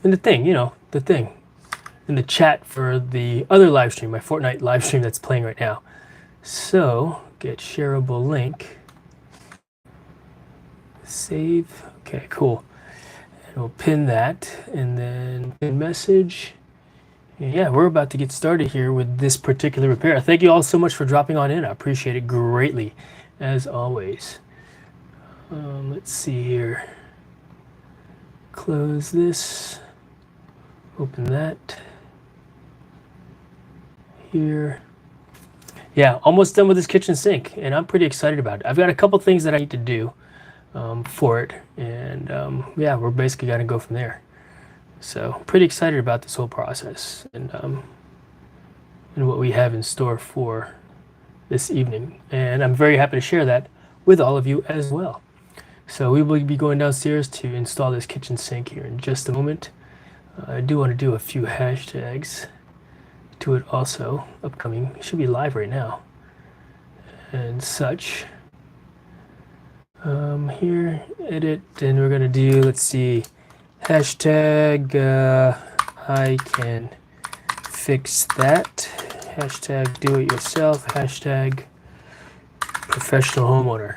in the thing, the thing, in the chat for the other live stream, my Fortnite live stream that's playing right now. So get shareable link, save. Okay, cool. And we'll pin that, and then pin message. Yeah, we're about to get started here with this particular repair. Thank you all so much for dropping on in. I appreciate it greatly, as always. Let's see here. Close this. Open that. Here. Yeah, almost done with this kitchen sink, and I'm pretty excited about it. I've got a couple things that I need to do for it, and yeah, we're basically going to go from there. So pretty excited about this whole process and what we have in store for this evening. And I'm very happy to share that with all of you as well. So we will be going downstairs to install this kitchen sink here in just a moment. I do want to do a few hashtags to it also, upcoming. It should be live right now and such. Here, edit, and we're going to do, let's see, hashtag I can fix that, hashtag do it yourself, hashtag professional homeowner.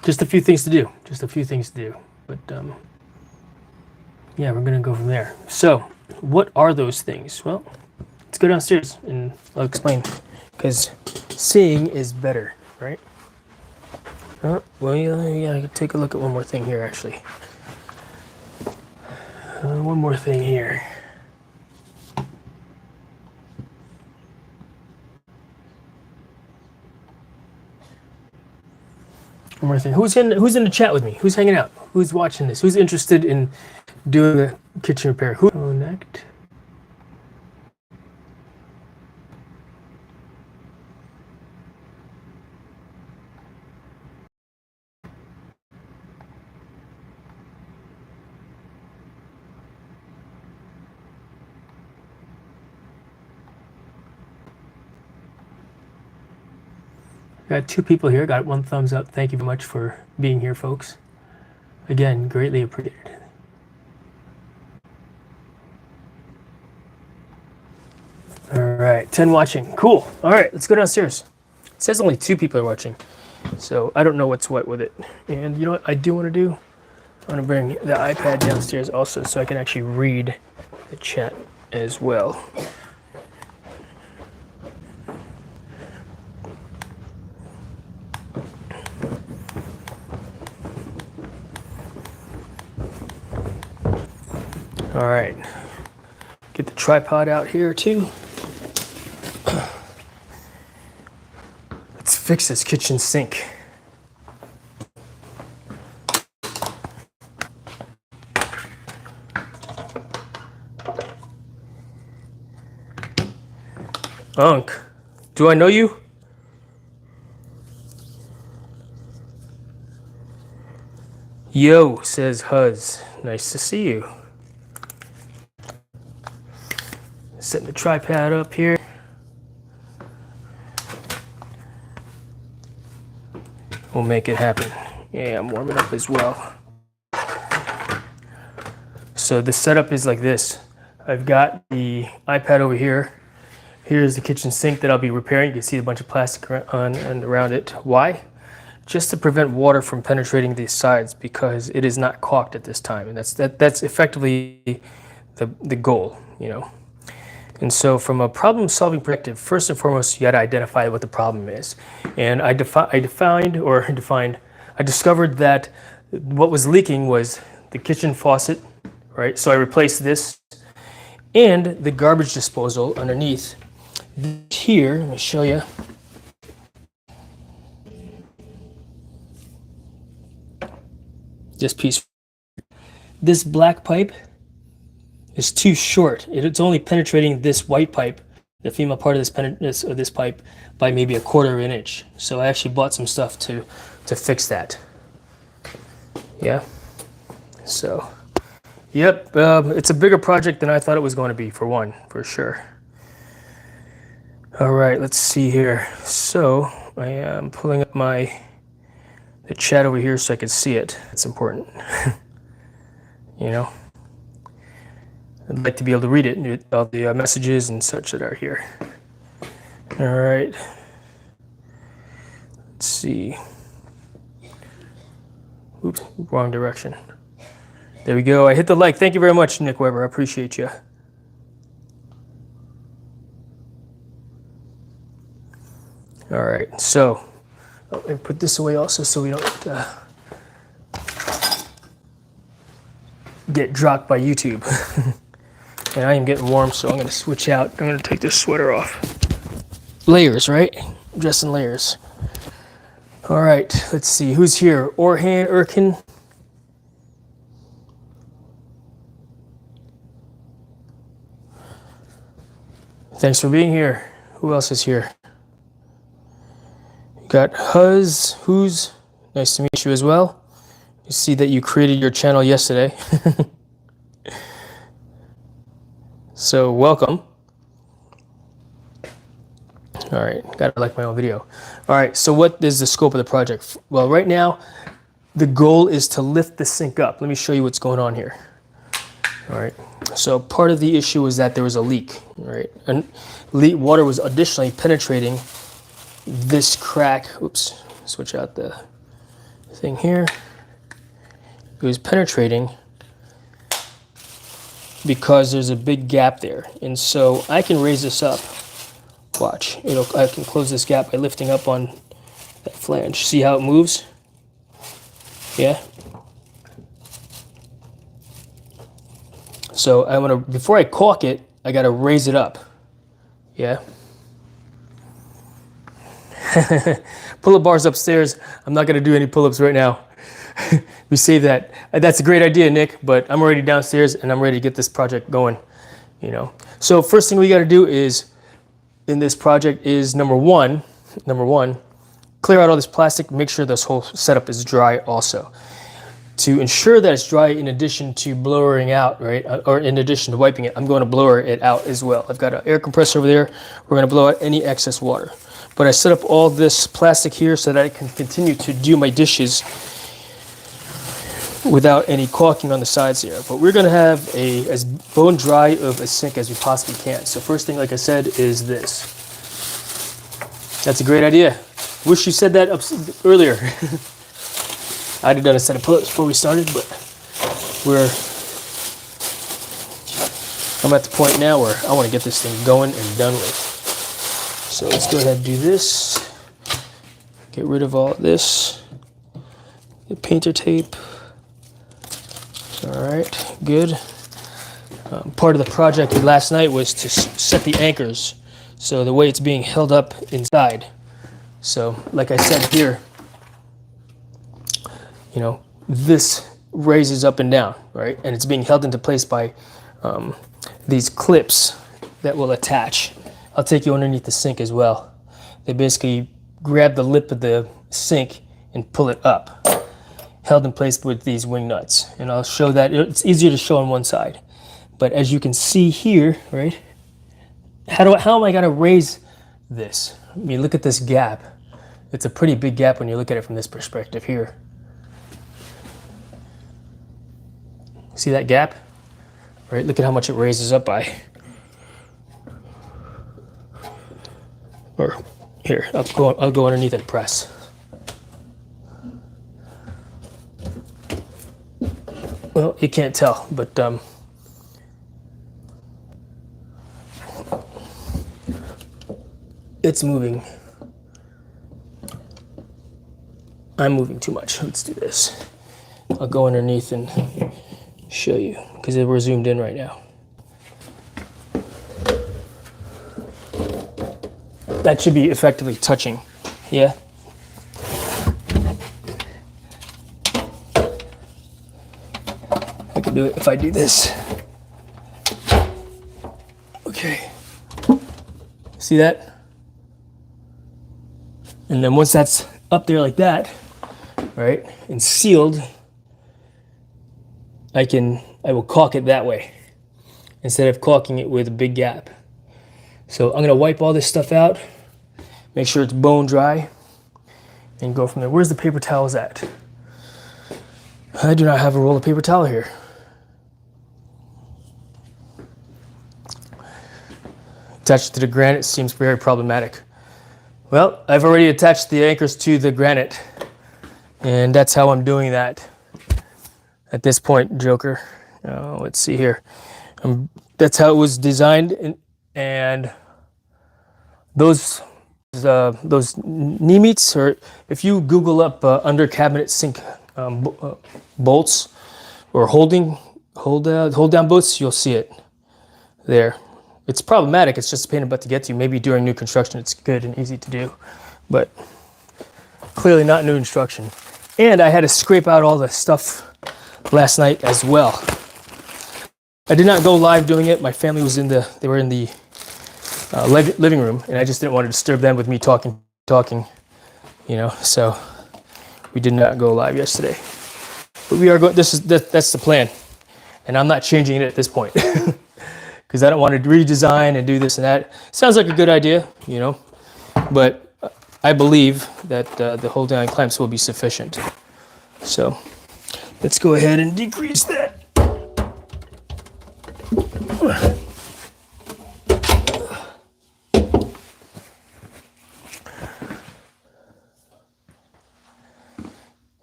Just a few things to do, but yeah, we're gonna go from there. So what are those things? Well, let's go downstairs and I'll explain, because seeing is better, right? Well, yeah, I can take a look at one more thing here, actually. One more thing here. One more thing. Who's in the chat with me? Who's hanging out? Who's watching this? Who's interested in doing the kitchen repair? Who connect? Got 2 people here. Got 1 thumbs up. Thank you very much for being here, folks. Again, greatly appreciated. All right, 10 watching. Cool. All right, let's go downstairs. It says only 2 people are watching, so I don't know what's what with it. And you know what I do want to do? I want to bring the iPad downstairs also so I can actually read the chat as well. All right, get the tripod out here too. Let's fix this kitchen sink. Unc, do I know you? Yo, says Huz. Nice to see you. Setting the tripod up here. We'll make it happen. Yeah, I'm warming up as well. So the setup is like this. I've got the iPad over here. Here's the kitchen sink that I'll be repairing. You can see a bunch of plastic on and around it. Why? Just to prevent water from penetrating these sides, because it is not caulked at this time, and that's effectively the goal, you know. And so from a problem-solving perspective, first and foremost, you got to identify what the problem is. And I discovered that what was leaking was the kitchen faucet, right? So I replaced this and the garbage disposal underneath. Here, let me show you. This piece, this black pipe is too short. It's only penetrating this white pipe, the female part of this pipe, by maybe 1/4 of an inch. So I actually bought some stuff to fix that. Yeah. So, yep, it's a bigger project than I thought it was going to be, for sure. All right, let's see here. So I am pulling up the chat over here so I can see it. It's important. You know, I'd like to be able to read it, all the messages and such that are here. All right. Let's see. Oops, wrong direction. There we go. I hit the like. Thank you very much, Nick Weber. I appreciate you. All right. So, let me put this away also so we don't get dropped by YouTube. And I am getting warm, so I'm going to switch out. I'm going to take this sweater off. Layers, right? Dress in layers. All right. Let's see. Who's here? Orhan Erkin. Thanks for being here. Who else is here? You got Who's. Nice to meet you as well. You see that you created your channel yesterday. So welcome. All right, gotta like my own video. All right, so what is the scope of the project? Well, right now, the goal is to lift the sink up. Let me show you what's going on here. All right, so part of the issue was that there was a leak, right? And water was additionally penetrating this crack. Oops, switch out the thing here. It was penetrating because there's a big gap there. And so I can raise this up. Watch, I can close this gap by lifting up on that flange. See how it moves? Yeah. So before I caulk it, I gotta raise it up. Yeah. Pull-up bars upstairs. I'm not gonna do any pull-ups right now. We save that. That's a great idea, Nick, but I'm already downstairs and I'm ready to get this project going, So first thing we gotta do in this project is number one, clear out all this plastic, make sure this whole setup is dry also. To ensure that it's dry in addition to blowing out, right, or in addition to wiping it, I'm going to blower it out as well. I've got an air compressor over there. We're going to blow out any excess water. But I set up all this plastic here so that I can continue to do my dishes without any caulking on the sides here. But we're going to have as bone dry of a sink as we possibly can. So first thing, like I said, is this. That's a great idea. Wish you said that earlier. I'd have done a set of pull-ups before we started, but I'm at the point now where I want to get this thing going and done with. So let's go ahead and do this. Get rid of all of this. Get painter tape. All right, good. Part of the project last night was to set the anchors, so the way it's being held up inside. So, like I said here, this raises up and down, right? And it's being held into place by these clips that will attach. I'll take you underneath the sink as well. They basically grab the lip of the sink and pull it up, held in place with these wing nuts. And I'll show that. It's easier to show on one side. But as you can see here, right? How am I gonna raise this? I mean, look at this gap. It's a pretty big gap when you look at it from this perspective here. See that gap? Right, look at how much it raises up by. Or here, I'll go underneath and press. Well, you can't tell, but it's moving. I'm moving too much. Let's do this. I'll go underneath and show you, because we're zoomed in right now. That should be effectively touching. Yeah? I can do it if I do this. Okay. See that? And then once that's up there like that, right, and sealed, I will caulk it that way instead of caulking it with a big gap. So I'm gonna wipe all this stuff out, make sure it's bone dry, and go from there. Where's the paper towels at? I do not have a roll of paper towel here. Attached to the granite seems very problematic. Well, I've already attached the anchors to the granite, and that's how I'm doing that at this point, Joker. Let's see here. That's how it was designed, and those knee meets, or if you Google up under cabinet sink bolts or hold down bolts, you'll see it there. It's problematic. It's just a pain in the butt to get to. Maybe during new construction, it's good and easy to do, but clearly not new construction. And I had to scrape out all the stuff last night as well. I did not go live doing it. My family was they were in the living room, and I just didn't want to disturb them with me talking, so we did not go live yesterday. But we are going, that's the plan. And I'm not changing it at this point because I don't want to redesign and do this and that. Sounds like a good idea, but I believe that the hold down clamps will be sufficient. So let's go ahead and decrease that.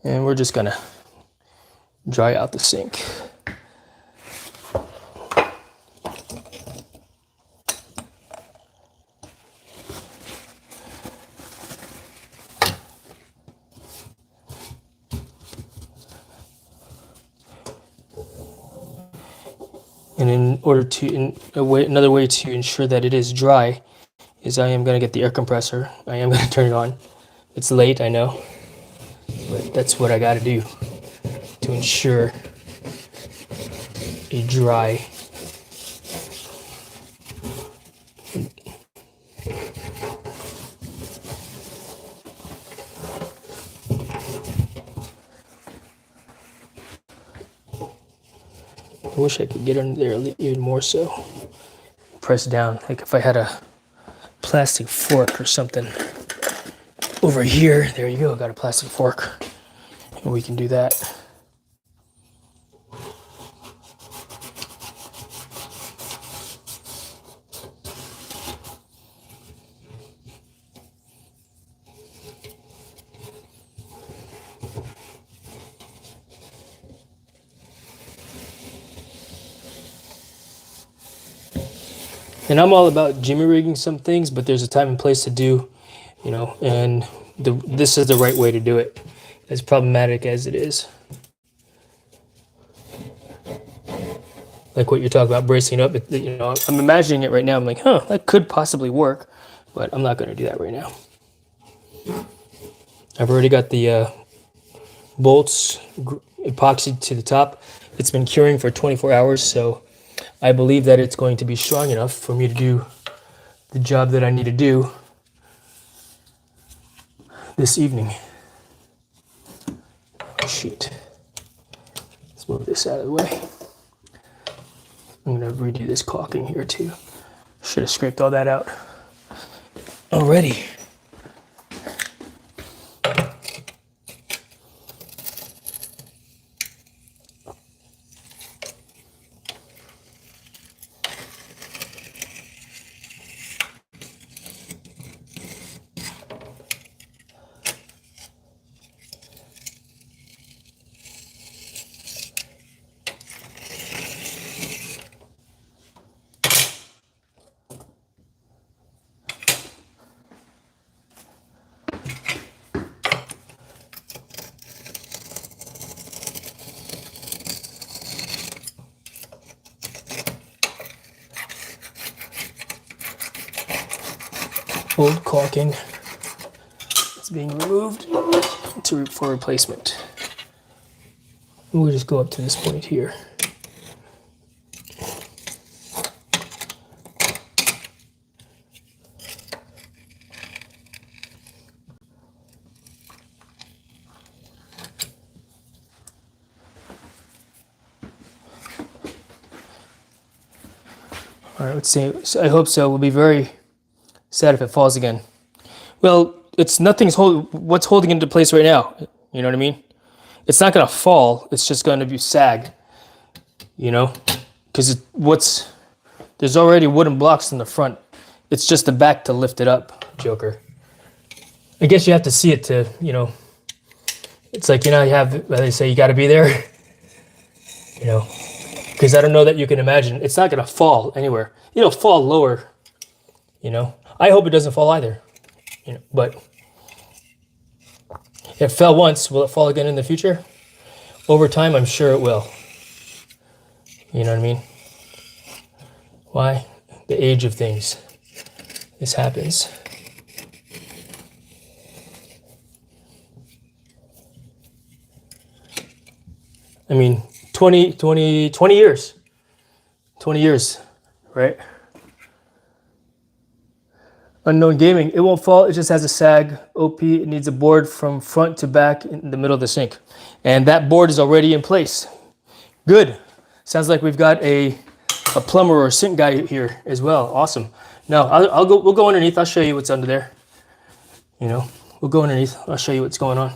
And we're just gonna dry out the sink. And another way to ensure that it is dry is I am going to get the air compressor. I am going to turn it on. It's late, I know, but that's what I got to do to ensure a dry I wish I could get under there even more so. Press down, like if I had a plastic fork or something over here. There you go, got a plastic fork. And we can do that. And I'm all about jimmy rigging some things, but there's a time and place to do, and this is the right way to do it, as problematic as it is. Like what you're talking about, bracing up, I'm imagining it right now. I'm like, that could possibly work, but I'm not going to do that right now. I've already got the bolts epoxied to the top. It's been curing for 24 hours, so I believe that it's going to be strong enough for me to do the job that I need to do this evening. Oh, shoot. Let's move this out of the way. I'm going to redo this caulking here too. Should have scraped all that out already. Old caulking is being removed for replacement. We'll just go up to this point here. All right, let's see. So I hope so. We'll be very sad if it falls again. Well, it's what's holding it into place right now. You know what I mean? It's not gonna fall. It's just gonna be sag. You know, because there's already wooden blocks in the front. It's just the back to lift it up, Joker. I guess you have to see it to, you know. It's like, you know, they say you got to be there. You know, because I don't know that you can imagine. It's not gonna fall anywhere. It'll fall lower. You know, I hope it doesn't fall either. You know, but it fell once. Will it fall again in the future? Over time, I'm sure it will. You know what I mean? Why? The age of things. This happens. I mean, 20 years. 20 years, right? Unknown Gaming. It won't fall. It just has a sag. OP. It needs a board from front to back in the middle of the sink. And that board is already in place. Good. Sounds like we've got a plumber or a sink guy here as well. Awesome. Now, we'll go underneath. I'll show you what's under there. You know, we'll go underneath. I'll show you what's going on.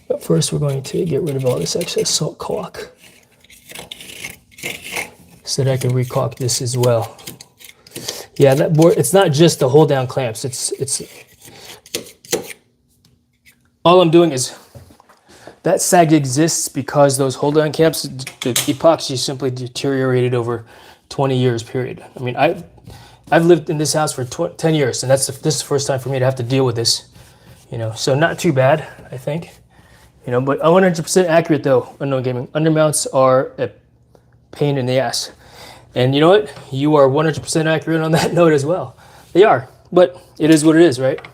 But first, we're going to get rid of all this excess salt caulk so that I can recaulk this as well. Yeah, that board, it's not just the hold down clamps. It's all I'm doing is that sag exists because those hold down clamps, the epoxy simply deteriorated over 20 years period. I mean, I've lived in this house for 10 years, and this is the first time for me to have to deal with this, you know, so not too bad, I think. You know, but 100% accurate though, Unknown Gaming. Undermounts are a pain in the ass. And you know what? You are 100% accurate on that note as well. They are, but it is what it is, right?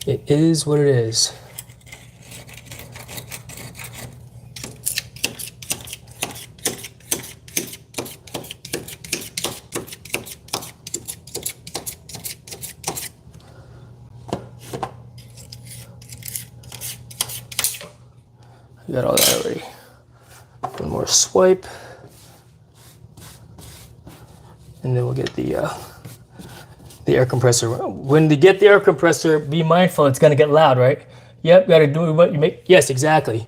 It is what it is. I got all that already. One more swipe. And then we'll get the air compressor. When you get the air compressor, be mindful it's gonna get loud, right? Yep, gotta do what you make. Yes, exactly.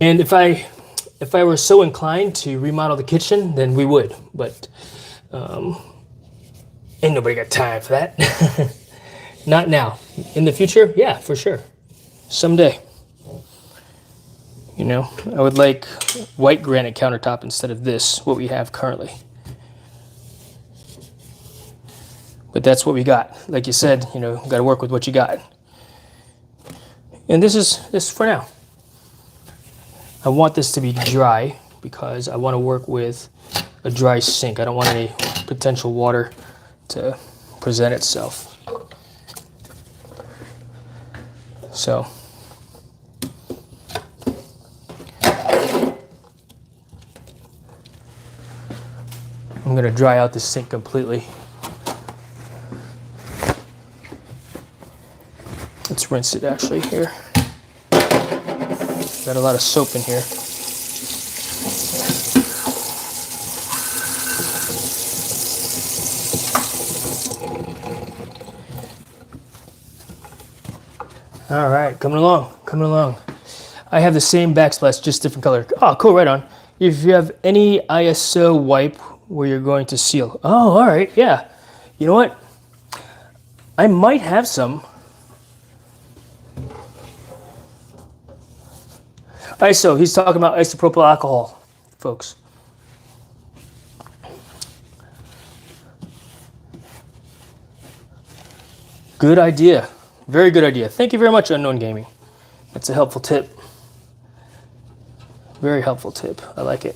And if I were so inclined to remodel the kitchen, then we would. But ain't nobody got time for that. Not now. In the future, yeah, for sure. Someday. You know, I would like white granite countertop instead of this, what we have currently. But that's what we got. Like you said, you know, got to work with what you got. And this is for now. I want this to be dry because I want to work with a dry sink. I don't want any potential water to present itself. So I'm going to dry out the sink completely. Let's rinse it actually here. Got a lot of soap in here. All right, coming along, coming along. I have the same backsplash, just different color. Oh, cool, right on. If you have any ISO wipe where you're going to seal. Oh, all right, yeah. You know what? I might have some. ISO, he's talking about isopropyl alcohol, folks. Good idea. Very good idea. Thank you very much, Unknown Gaming. That's a helpful tip. Very helpful tip. I like it.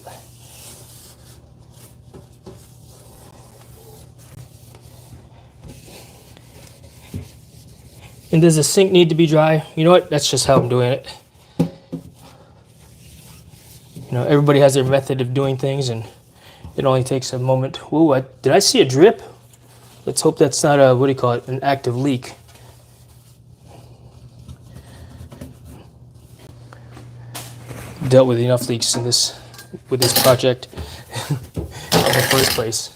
And does the sink need to be dry? You know what? That's just how I'm doing it. You know, everybody has their method of doing things, and it only takes a moment. Whoa, did I see a drip? Let's hope that's not a, what do you call it, an active leak. dealt with enough leaks in this with this project in the first place.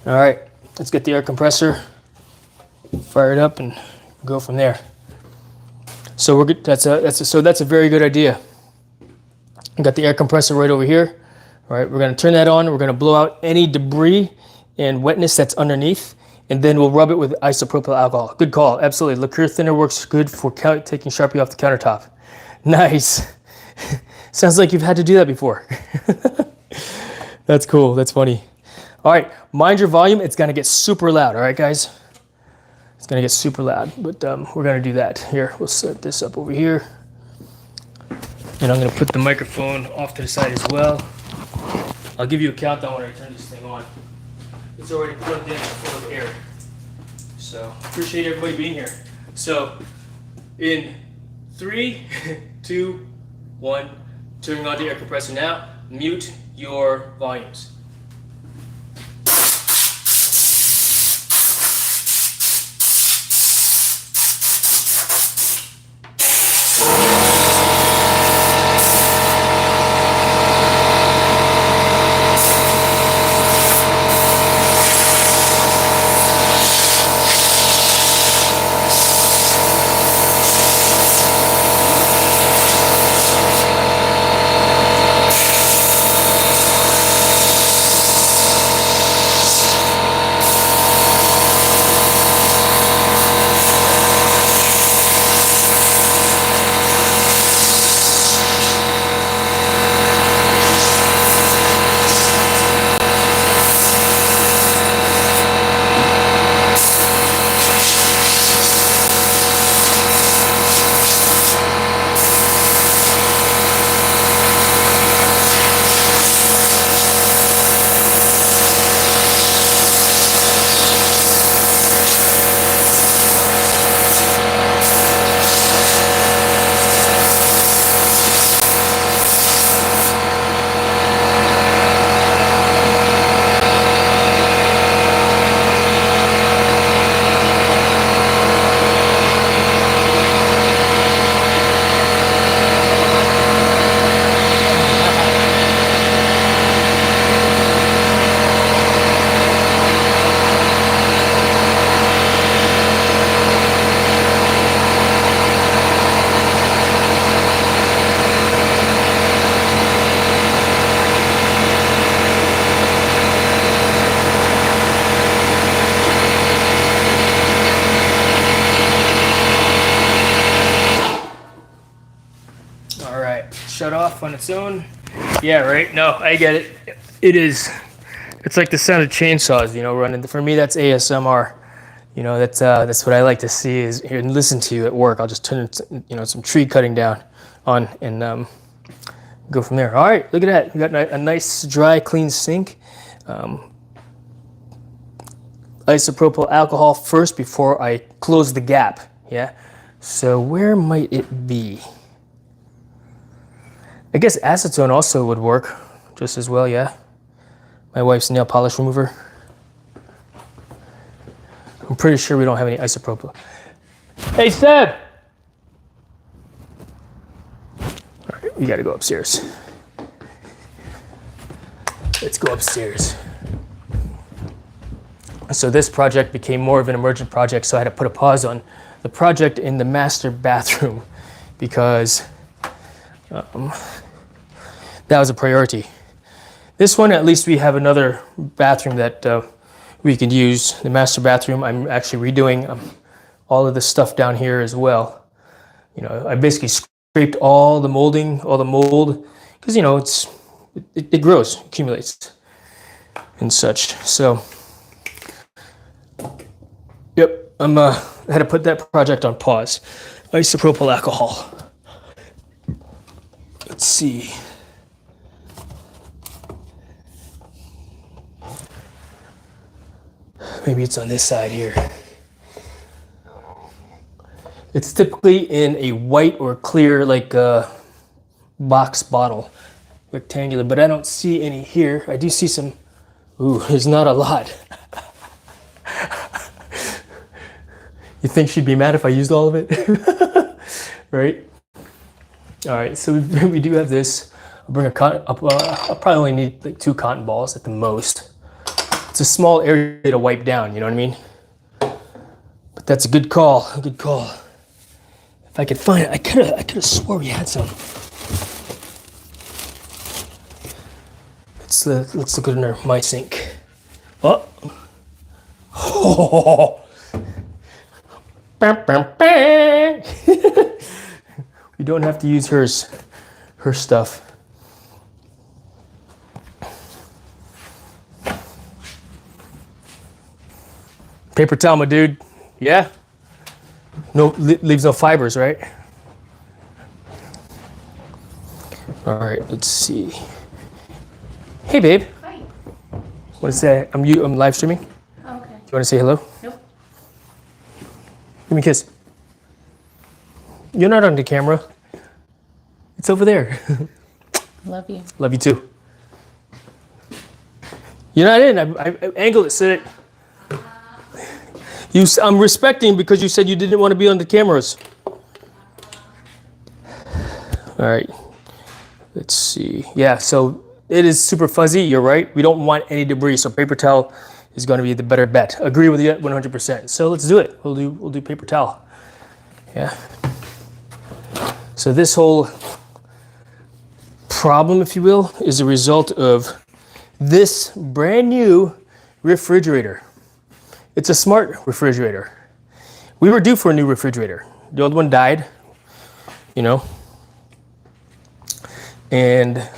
All right, let's get the air compressor fired up and go from there. So we're good. That's a very good idea. I got the air compressor right over here. All right, we're gonna turn that on. We're gonna blow out any debris and wetness that's underneath, and then we'll rub it with isopropyl alcohol. Good call, absolutely. Liqueur thinner works good for taking Sharpie off the countertop. Nice. Sounds like you've had to do that before. That's cool, that's funny. All right, mind your volume. It's gonna get super loud, all right, guys? It's gonna get super loud, but we're gonna do that. Here, we'll set this up over here. And I'm gonna put the microphone off to the side as well. I'll give you a countdown when I turn this thing on. It's already plugged in full of air. So appreciate everybody being here. So in 3, 2, 1, turning on the air compressor now. Mute your volumes. Shut off on its own. Yeah, right. No, I get it. It's like the sound of chainsaws, you know, running. For me, that's ASMR. You know, that's what I like to see is hear and listen to at work. I'll just turn, you know, some tree cutting down on and go from there. All right, look at that. We got a nice, dry, clean sink. Isopropyl alcohol first before I close the gap. Yeah. So where might it be? I guess acetone also would work just as well, yeah. My wife's nail polish remover. I'm pretty sure we don't have any isopropyl. Hey, Seb! All right, we gotta go upstairs. Let's go upstairs. So this project became more of an emergent project, so I had to put a pause on the project in the master bathroom because that was a priority. This one, at least we have another bathroom that we can use. The master bathroom, I'm actually redoing all of the stuff down here as well. You know, I basically scraped all the molding, all the mold, because, you know, it grows, accumulates and such. So, yep, I had to put that project on pause. Isopropyl alcohol. Let's see. Maybe it's on this side here. It's typically in a white or clear, like box bottle, rectangular, but I don't see any here. I do see some. Ooh, there's not a lot. You think she'd be mad if I used all of it? Right? All right, so we do have this. I'll bring a cotton, I'll probably only need like 2 cotton balls at the most. It's a small area to wipe down, you know what I mean? But that's a good call, a good call. If I could find it, I could have swore we had some. Let's look at my sink. Oh. Oh. We don't have to use her stuff. Paper towel, my dude. Yeah? No, leaves no fibers, right? All right, let's see. Hey, babe. Hi. Want to say I'm live streaming? Oh, okay. Do you want to say hello? Nope. Give me a kiss. You're not on the camera. It's over there. Love you. Love you too. You're not in. I angled it. Sit it. I'm respecting because you said you didn't want to be on the cameras. All right. Let's see. Yeah. So it is super fuzzy. You're right. We don't want any debris. So paper towel is going to be the better bet. Agree with you 100%. So let's do it. We'll do paper towel. Yeah. So this whole problem, if you will, is a result of this brand new refrigerator. It's a smart refrigerator. We were due for a new refrigerator. The old one died, you know, and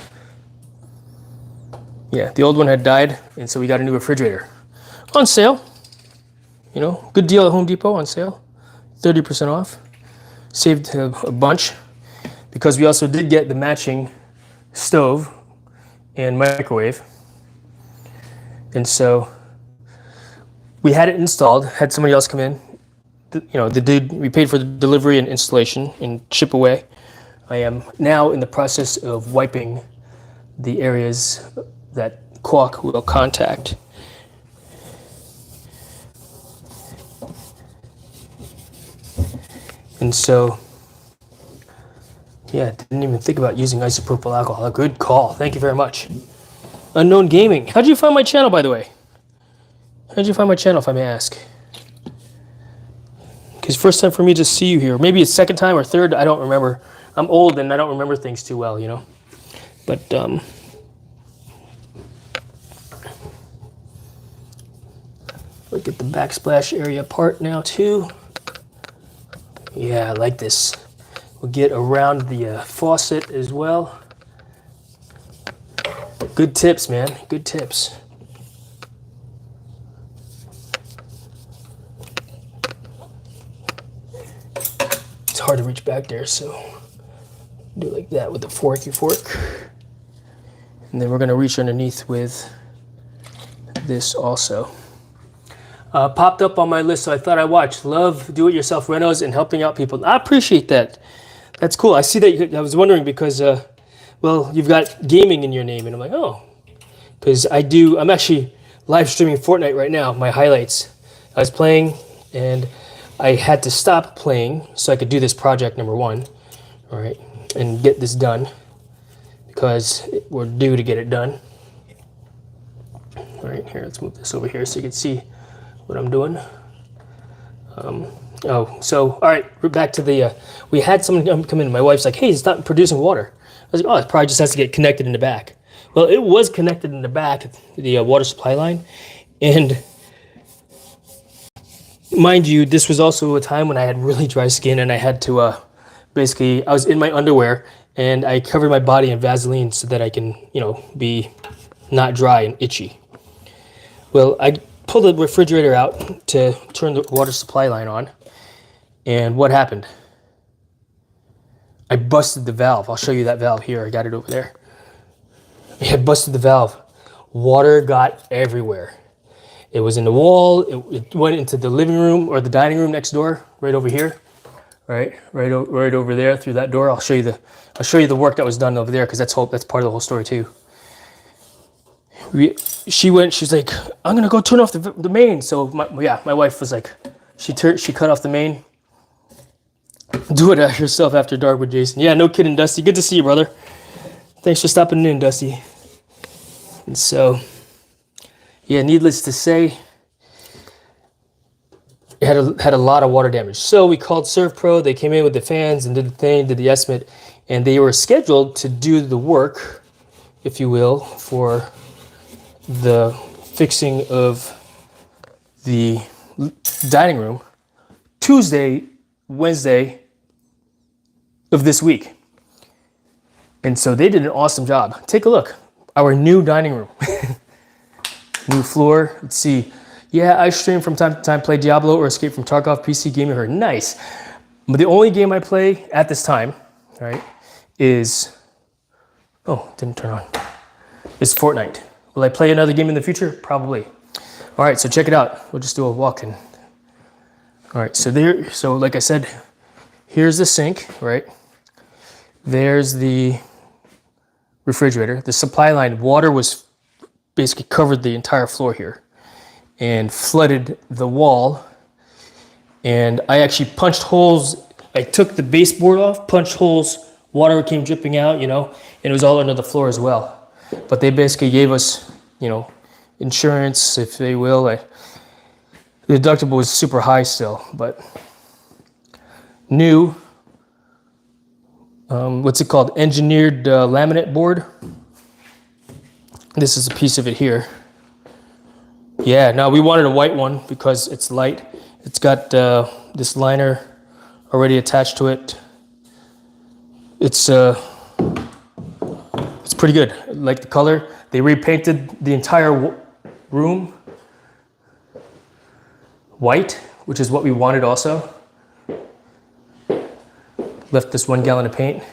yeah, the old one had died, and so we got a new refrigerator on sale. You know, good deal at Home Depot on sale, 30% off. Saved a bunch because we also did get the matching stove and microwave, and so we had it installed. Had somebody else come in. You know, the dude, we paid for the delivery and installation and ship away. I am now in the process of wiping the areas that caulk will contact. And so, yeah, didn't even think about using isopropyl alcohol. A good call. Thank you very much. Unknown Gaming. How did you find my channel, by the way? How did you find my channel, if I may ask? Because first time for me to see you here. Maybe it's second time or third. I don't remember. I'm old and I don't remember things too well, you know. But look at the backsplash area part now too. Yeah, I like this. We'll get around the faucet as well. Good tips, man. Good tips. It's hard to reach back there, so do it like that with the forky fork. And then we're going to reach underneath with this also. Popped up on my list, so I thought I'd watch. Love do-it-yourself renos and helping out people. I appreciate that. That's cool. I see that. I was wondering because, well, you've got gaming in your name, and I'm like, oh, because I'm actually live streaming Fortnite right now. My highlights. I was playing, and I had to stop playing so I could do this project number 1, all right, and get this done because we're due to get it done. All right, here, let's move this over here so you can see what I'm doing. All right, we're back to the, we had someone come in. My wife's like, hey, it's not producing water. I was like, oh, it probably just has to get connected in the back. Well, it was connected in the back, the water supply line. And mind you, this was also a time when I had really dry skin and I had to, basically, I was in my underwear and I covered my body in Vaseline so that I can, you know, be not dry and itchy. Well, I pulled the refrigerator out to turn the water supply line on. And what happened? I busted the valve. I'll show you that valve here. I got it over there. I had busted the valve. Water got everywhere. It was in the wall. It went into the living room or the dining room next door, right over here. Right over there through that door. I'll show you the work that was done over there because that's part of the whole story too. She's like, I'm gonna go turn off the main. So my wife was like, She cut off the main. Do it yourself after dark with Jason. Yeah, no kidding, Dusty. Good to see you, brother. Thanks for stopping in, Dusty. And so, yeah, needless to say, it had a lot of water damage. So we called ServPro. They came in with the fans and did the thing, did the estimate, and they were scheduled to do the work, if you will, for the fixing of the dining room Tuesday, Wednesday of this week. And so they did an awesome job. Take a look. Our new dining room. New floor. Let's see. Yeah, I stream from time to time, play Diablo or Escape from Tarkov, PC gaming her. Nice. But the only game I play at this time, right, is, oh, didn't turn on, is Fortnite. Will I play another game in the future? Probably. All right, so check it out. We'll just do a walk-in. All right, so like I said, here's the sink, right? There's the refrigerator. The supply line, water was basically covered the entire floor here and flooded the wall. And I actually punched holes. I took the baseboard off, punched holes, water came dripping out, and it was all under the floor as well. But they basically gave us, insurance, if they will. The deductible was super high still, but new, what's it called? Engineered laminate board. This is a piece of it here. Yeah, now we wanted a white one because it's light. It's got this liner already attached to it. It's pretty good. I like the color. They repainted the entire room white, which is what we wanted also. Left this 1 gallon of paint.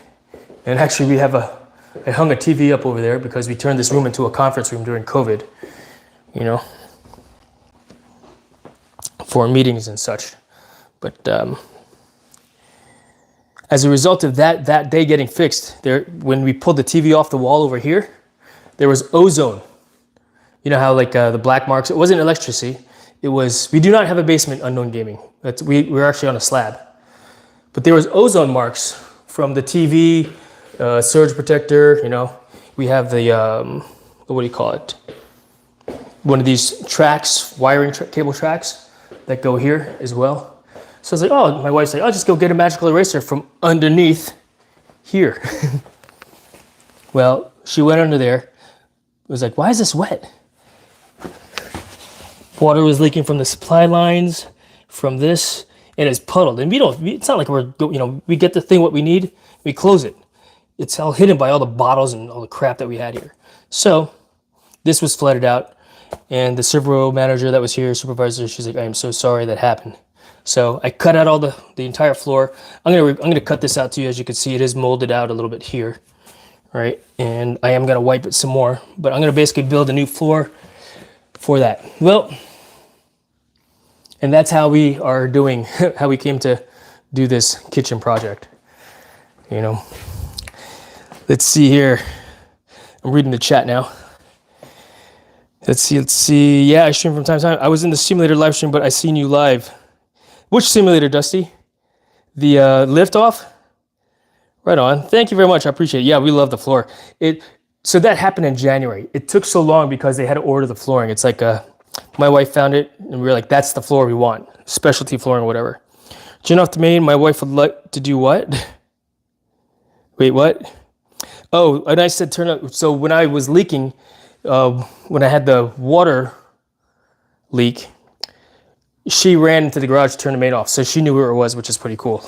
And actually I hung a TV up over there because we turned this room into a conference room during COVID, for meetings and such. But as a result of that day getting fixed, when we pulled the TV off the wall over here, there was ozone. You know how the black marks, it wasn't electricity. We do not have a basement, Unknown Gaming. We're actually on a slab. But there was ozone marks from the TV, surge protector, We have the, what do you call it? One of these tracks, cable tracks that go here as well. So I was like, my wife's like, I'll just go get a magical eraser from underneath here. Well, she went under there. It was like, why is this wet? Water was leaking from the supply lines, from this, and it's puddled. And it's not like we get the thing what we need, we close it. It's all hidden by all the bottles and all the crap that we had here. So this was flooded out, and the server manager that was here, supervisor, she's like, I am so sorry that happened. So I cut out all the entire floor. I'm gonna cut this out to you. As you can see, it is molded out a little bit here, right? And I am gonna wipe it some more, but I'm gonna basically build a new floor for that. Well, and that's how we are doing, how we came to do this kitchen project. Let's see here. I'm reading the chat now. Let's see. Yeah, I stream from time to time. I was in the simulator live stream, but I seen you live. Which simulator, Dusty? The liftoff? Right on. Thank you very much. I appreciate it. Yeah, we love the floor. So that happened in January. It took so long because they had to order the flooring. It's like my wife found it, and we were like, that's the floor we want. Specialty flooring or whatever. Turn off the main. My wife would like to do what? Wait, what? Oh, and I said turn up. So when I was leaking, when I had the water leak, she ran into the garage to turn the main off. So she knew where it was, which is pretty cool.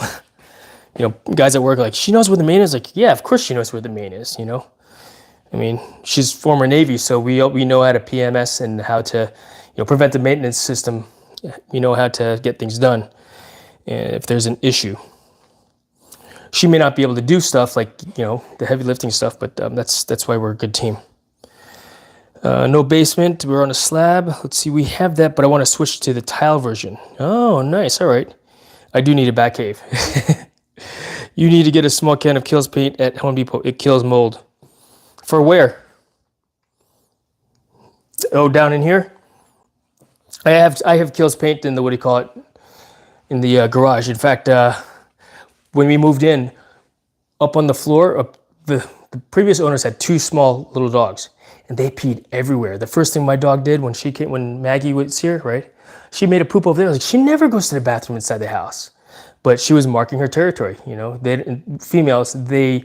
Guys at work are like, she knows where the main is. Like, yeah, of course she knows where the main is, I mean, she's former Navy, so we know how to PMS and how to, preventive maintenance system. We know how to get things done if there's an issue. She may not be able to do stuff like, the heavy lifting stuff, but that's why we're a good team. No basement. We're on a slab. Let's see. We have that, but I want to switch to the tile version. Oh, nice. All right. I do need a back cave. You need to get a small can of Kills paint at Home Depot. It kills mold. For where? Oh, down in here? I have Kills paint in the, what do you call it? in the garage. In fact, when we moved in, up on the floor, the previous owners had 2 small little dogs, and they peed everywhere. The first thing my dog did when Maggie was here, right? She made a poop over there. Like, she never goes to the bathroom inside the house, but she was marking her territory. You know, females, they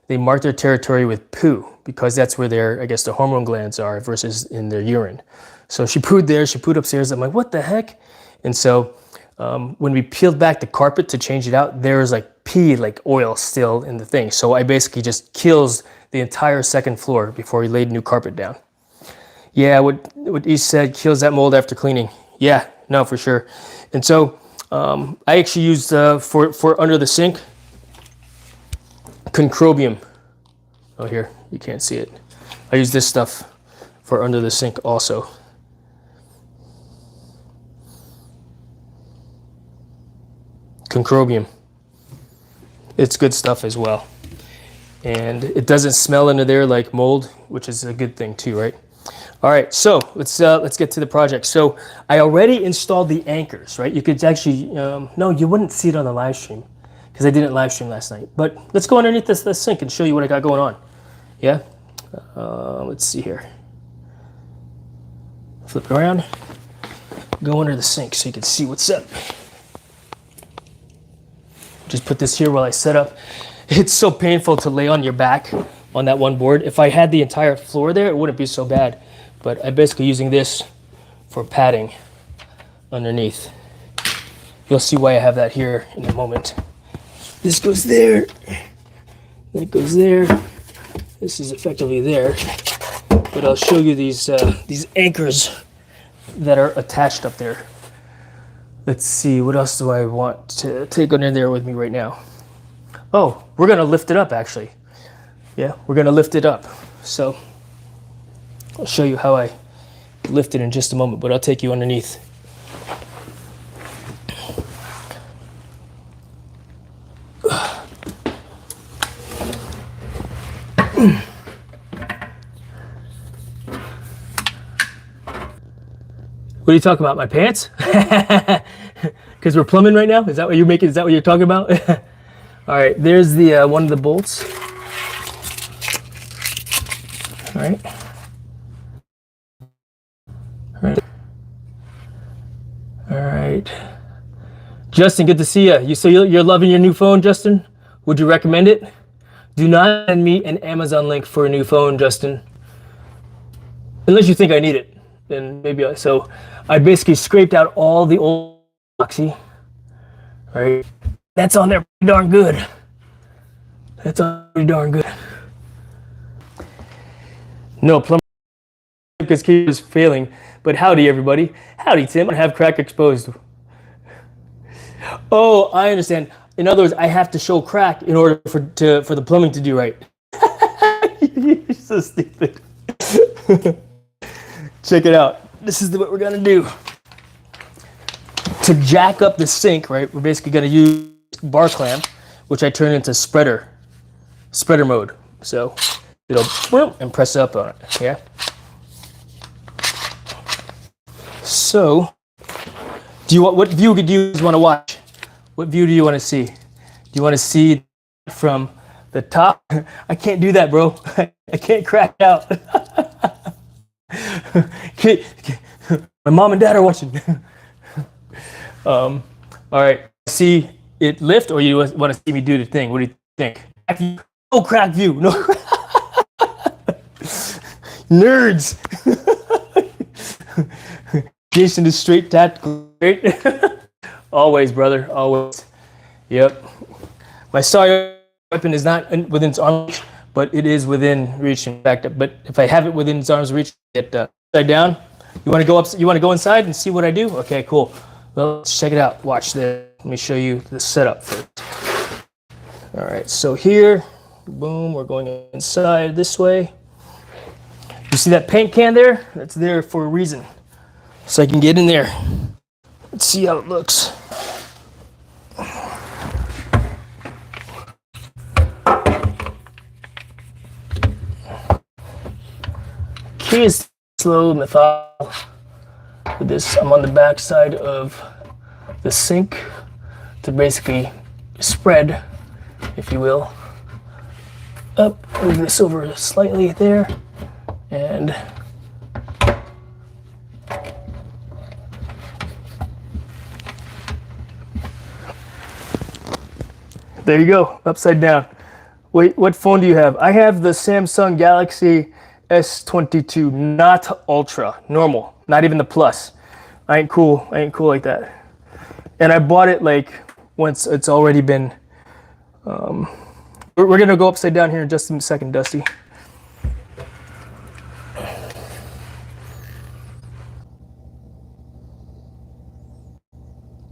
mark their territory with poo because that's where I guess the hormone glands are versus in their urine. So she pooed there, she pooed upstairs. I'm like, what the heck? And so when we peeled back the carpet to change it out, there was like pee, like oil still in the thing. So I basically just kills the entire second floor before we laid new carpet down. Yeah, what East said, kills that mold after cleaning. Yeah, no, for sure. And so I actually used for under the sink, Concrobium. Oh, here, you can't see it. I use this stuff for under the sink also. Concrobium. It's good stuff as well. And it doesn't smell under there like mold, which is a good thing too, right? All right, so let's get to the project. So I already installed the anchors, right? You could actually, no, you wouldn't see it on the live stream because I didn't live stream last night. But let's go underneath this sink and show you what I got going on. Yeah? Let's see here. Flip it around. Go under the sink so you can see what's up. Just put this here while I set up. It's so painful to lay on your back on that one board. If I had the entire floor there, it wouldn't be so bad. But I'm basically using this for padding underneath. You'll see why I have that here in a moment. This goes there. That goes there. This is effectively there. But I'll show you these anchors that are attached up there. Let's see, what else do I want to take under there with me right now? Oh, we're gonna lift it up actually. Yeah, we're gonna lift it up. So I'll show you how I lift it in just a moment, but I'll take you underneath. What are you talking about? My pants? Because we're plumbing right now? Is that what you're making? Is that what you're talking about? All right, there's the one of the bolts. All right. All right. Justin, good to see you. So you're loving your new phone, Justin? Would you recommend it? Do not send me an Amazon link for a new phone, Justin. Unless you think I need it, then maybe so. I basically scraped out all the old epoxy. Right? That's on there pretty darn good. That's on pretty darn good. No, plumber because Keith is failing. But howdy, everybody. Howdy, Tim. I have crack exposed. Oh, I understand. In other words, I have to show crack in order for the plumbing to do right. You're so stupid. Check it out. This is what we're gonna do. To jack up the sink, right, we're basically gonna use bar clamp, which I turn into spreader mode. So it'll and press up on it, yeah? So, what view do you want to watch? What view do you want to see? Do you want to see from the top? I can't do that, bro. I can't crack out. My mom and dad are watching. All right. See it lift, or you want to see me do the thing? What do you think? No crack view. No. Nerds. Jason is straight tactical. Right? Always, brother. Always. Yep. My sawyer weapon is not within its arm reach, but it is within reach. In fact, but if I have it within its arm's reach, it upside down. You want to go up? You want to go inside and see what I do? Okay, cool. Well, let's check it out. Watch this. Let me show you the setup first. All right. So here, boom. We're going inside this way. You see that paint can there? That's there for a reason, so I can get in there. Let's see how it looks. Key is slow, methodical. With this, I'm on the back side of the sink. to basically spread, if you will. Up, move this over slightly there, and there you go, upside down. Wait, what phone do you have? I have the Samsung Galaxy S22, not Ultra, normal, not even the Plus. I ain't cool like that. And I bought it like once it's already been, we're gonna go upside down here in just a second, Dusty.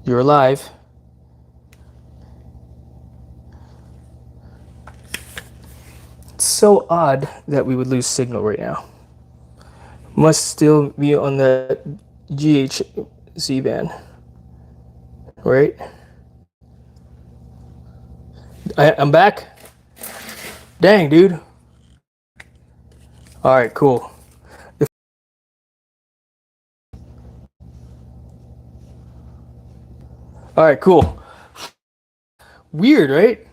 You're alive. It's so odd that we would lose signal right now. Must still be on the GHZ band, right? I'm back. Dang, dude. All right, cool. All right, cool. Weird, right?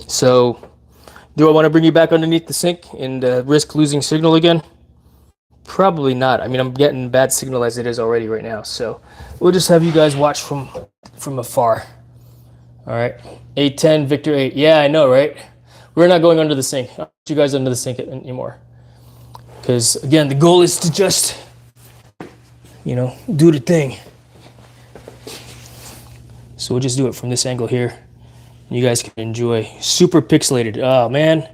So, do I want to bring you back underneath the sink and risk losing signal again? Probably not. I mean, I'm getting bad signal as it is already right now. So, we'll just have you guys watch from afar. All right. 810, Victor 8. Yeah, I know, right? We're not going under the sink. I'll put you guys under the sink anymore. Because, again, the goal is to just, do the thing. So we'll just do it from this angle here. You guys can enjoy. Super pixelated. Oh, man.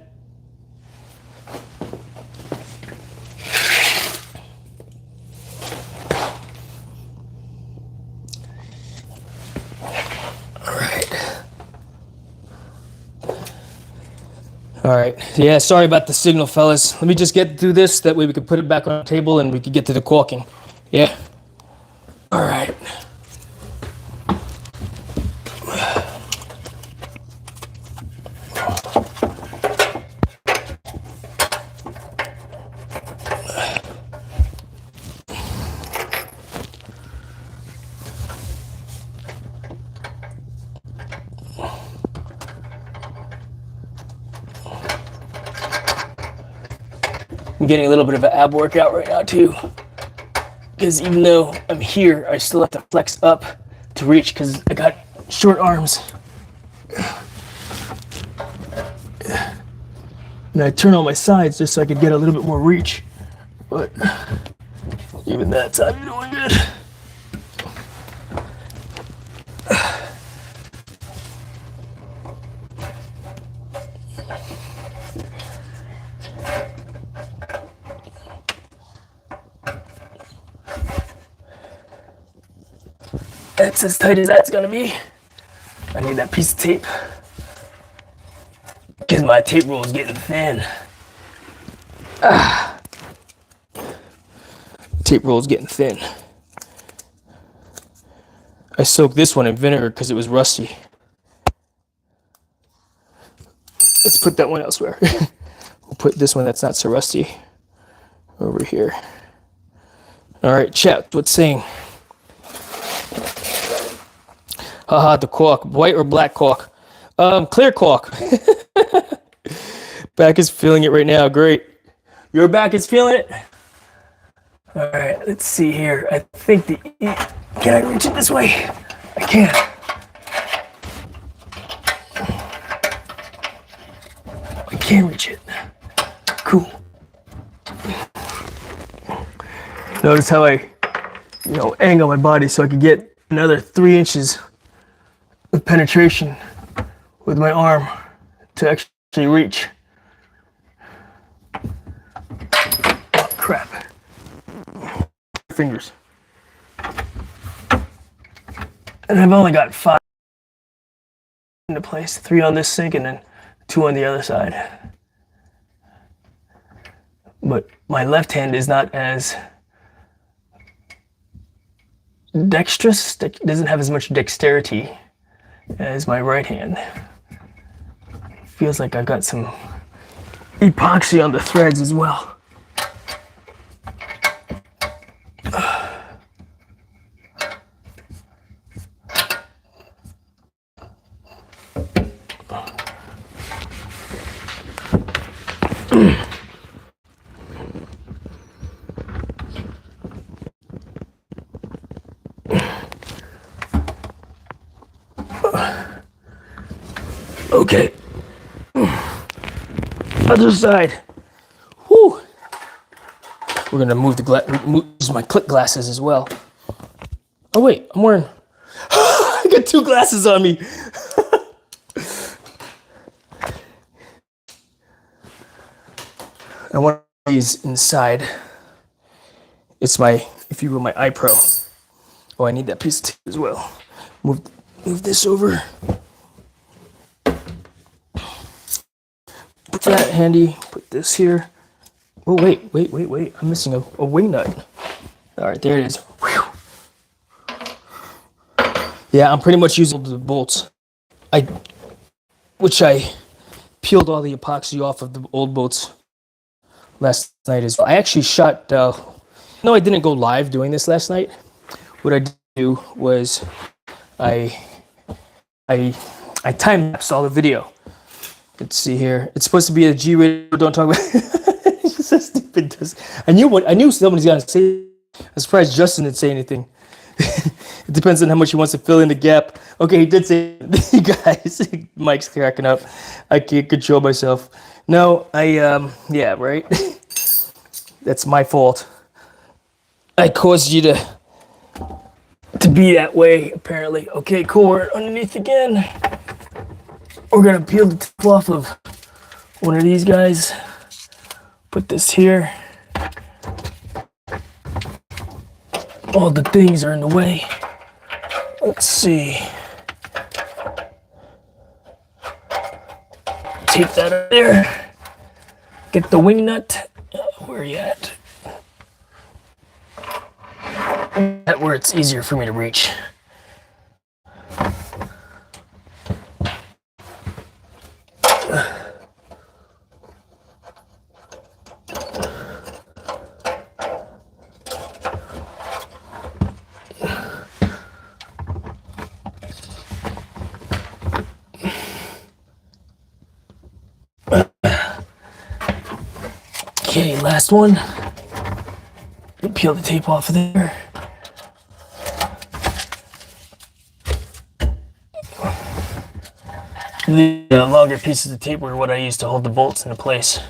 All right. Yeah, sorry about the signal, fellas. Let me just get through this. That way we can put it back on the table and we can get to the caulking. Yeah. All right. I'm getting a little bit of an ab workout right now too, because even though I'm here, I still have to flex up to reach because I got short arms. And I turn on my sides just so I could get a little bit more reach, but even that's not doing good. That's as tight as that's gonna be. I need that piece of tape because my tape roll is getting thin. Tape roll is getting thin. I soaked this one in vinegar because it was rusty. Let's put that one elsewhere. We'll put this one that's not so rusty over here. All right, chat, what's saying? Haha, the caulk. White or black caulk? Clear caulk. Back is feeling it right now. Great. Your back is feeling it? All right, let's see here. I think can I reach it this way? I can. I can reach it. Cool. Notice how I, angle my body so I can get another 3 inches of penetration with my arm to actually reach. Oh, crap. Fingers. And I've only got 5 into place, 3 on this sink and then 2 on the other side. But my left hand is not as dexterous, doesn't have as much dexterity as my right hand. Feels like I've got some epoxy on the threads as well. Okay. Other side. Whew. We're gonna move use my click glasses as well. Oh wait, I'm wearing. I got two glasses on me. I want these inside. It's my, if you will, my iPro. Oh, I need that piece of tape as well. Move this over. Put that handy. Put this here. Oh wait. I'm missing a wing nut. All right, there it is. Whew. Yeah, I'm pretty much using the bolts. Which I peeled all the epoxy off of the old bolts last night as well. I actually shot. No, I didn't go live doing this last night. What I did do was I time lapsed all the video. Let's see here. It's supposed to be a G-rated. Don't talk about. It's so stupid. I knew somebody's gonna say. I'm surprised Justin didn't say anything. It depends on how much he wants to fill in the gap. Okay, he did say, you guys, Mike's cracking up. I can't control myself. No, yeah, right? That's my fault. I caused you to be that way, apparently. Okay, cool, we're underneath again. We're gonna peel the tip off of one of these guys. Put this here. All the things are in the way. Let's see. Take that up there. Get the wing nut. Where are you at? That where it's easier for me to reach. Okay, last one. Peel the tape off of there. The longer pieces of tape were what I used to hold the bolts into place.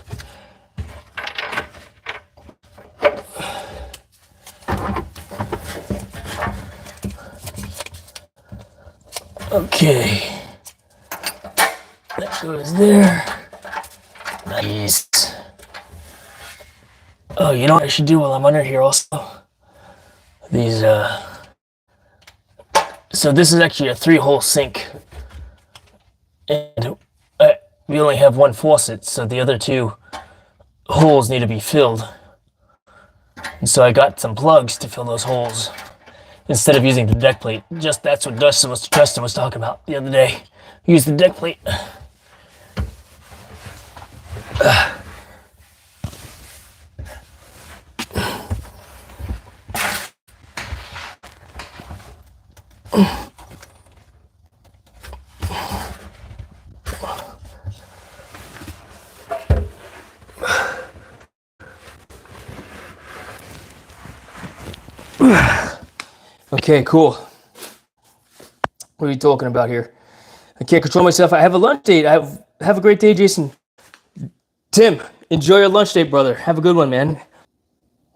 Okay. That goes there. Nice. Oh, you know what I should do while I'm under here also? These, so this is actually a 3-hole sink. And we only have one faucet, so the other 2 holes need to be filled. And so I got some plugs to fill those holes instead of using the deck plate. Just that's what Justin was talking about the other day. Use the deck plate. Okay, cool. What are you talking about here? I can't control myself. I have a lunch date. Have a great day, Jason. Tim, enjoy your lunch date, brother. Have a good one, man.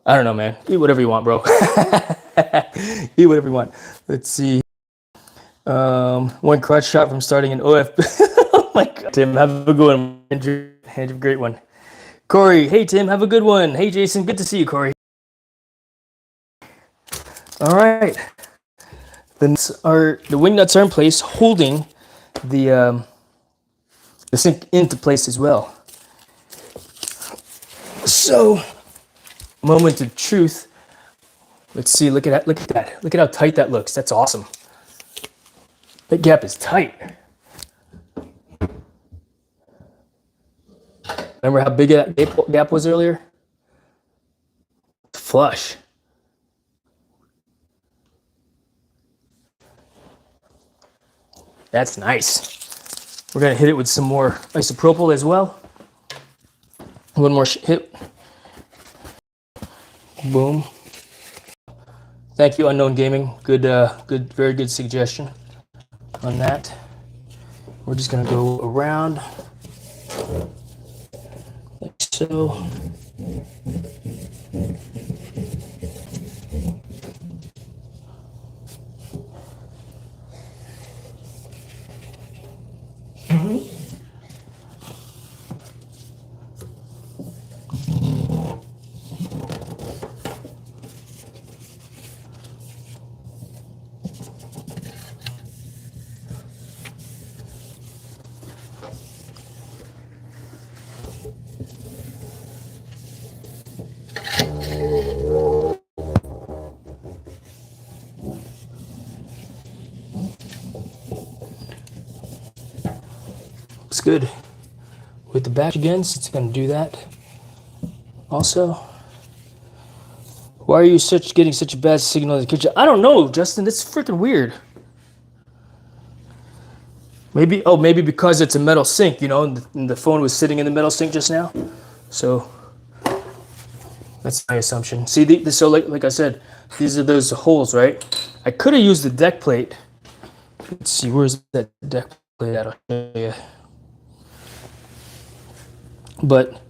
I don't know, man. Eat whatever you want, bro. Eat whatever you want. Let's see. One crotch shot from starting an OF. Oh my God. Tim, have a good one. Andrew, have a great one. Corey, hey Tim, have a good one. Hey Jason, good to see you, Corey. All right. The wing nuts are in place, holding the sink into place as well. So, moment of truth. Let's see. Look at that. Look at how tight that looks. That's awesome. That gap is tight. Remember how big that gap was earlier? Flush. That's nice. We're gonna hit it with some more isopropyl as well. One more hit. Boom. Thank you, Unknown Gaming. Good, very good suggestion on that. We're just gonna go around like so. Looks good. With the back again, so it's gonna do that. Also, why are you getting such a bad signal in the kitchen? I don't know, Justin. It's freaking weird. Maybe because it's a metal sink, you know, and the phone was sitting in the metal sink just now. So that's my assumption. See, so like I said, these are those holes, right? I could have used the deck plate. Let's see, where's that deck plate at? I'll show you. But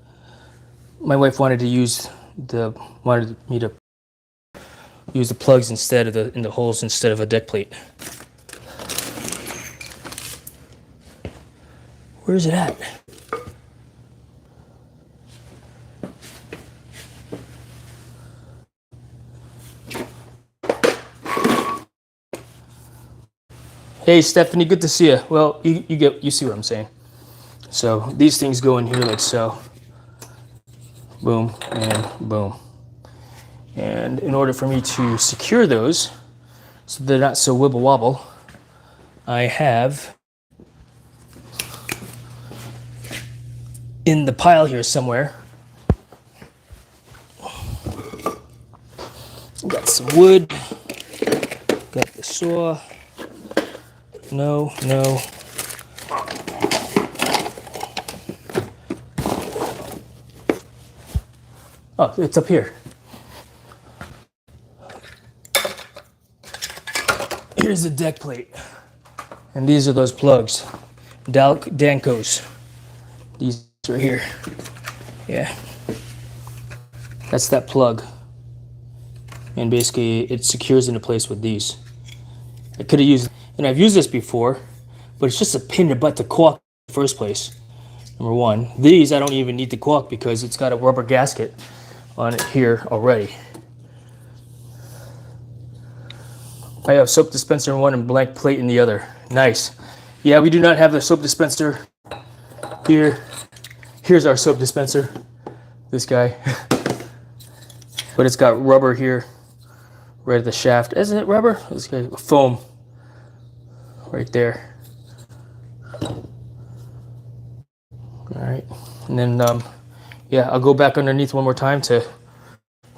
my wife wanted me to use the plugs instead of in the holes instead of a deck plate. Where is it at? Hey Stephanie, good to see you. Well, you see what I'm saying. So these things go in here like so. Boom and boom. And in order for me to secure those so they're not so wibble wobble, I have in the pile here somewhere, got some wood, got the saw. No. Oh, it's up here. Here's the deck plate. And these are those plugs. Danco's. These right here. Yeah. That's that plug. And basically it secures into place with these. I could have used, and I've used this before, but it's just a pain in the butt to caulk in the first place. Number one. These I don't even need to caulk because it's got a rubber gasket on it here already. I have soap dispenser in one and blank plate in the other. Nice. Yeah, we do not have the soap dispenser here. Here's our soap dispenser. This guy. But it's got rubber here, right at the shaft. Isn't it rubber? This guy, foam. Right there. Alright. And then yeah, I'll go back underneath one more time to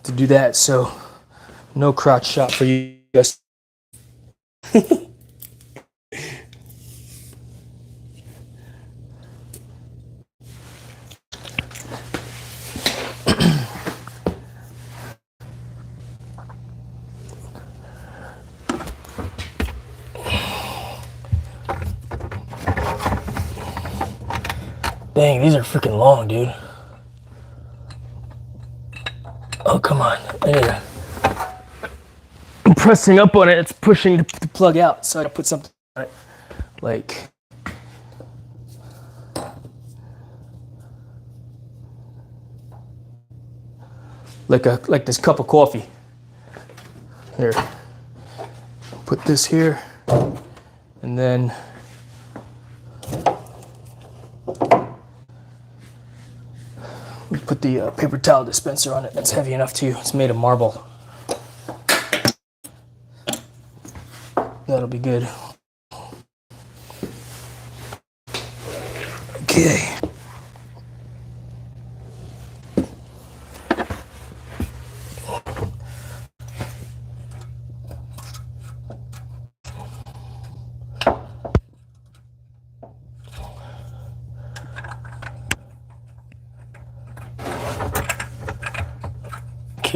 do that. So no crotch shot for you guys. Dang, these are freaking long, dude. Oh, come on. I'm pressing up on it. It's pushing the plug out. So I put something on it. Like this cup of coffee. Here. Put this here. And then we put the paper towel dispenser on it. That's heavy enough too. It's made of marble. That'll be good. Okay.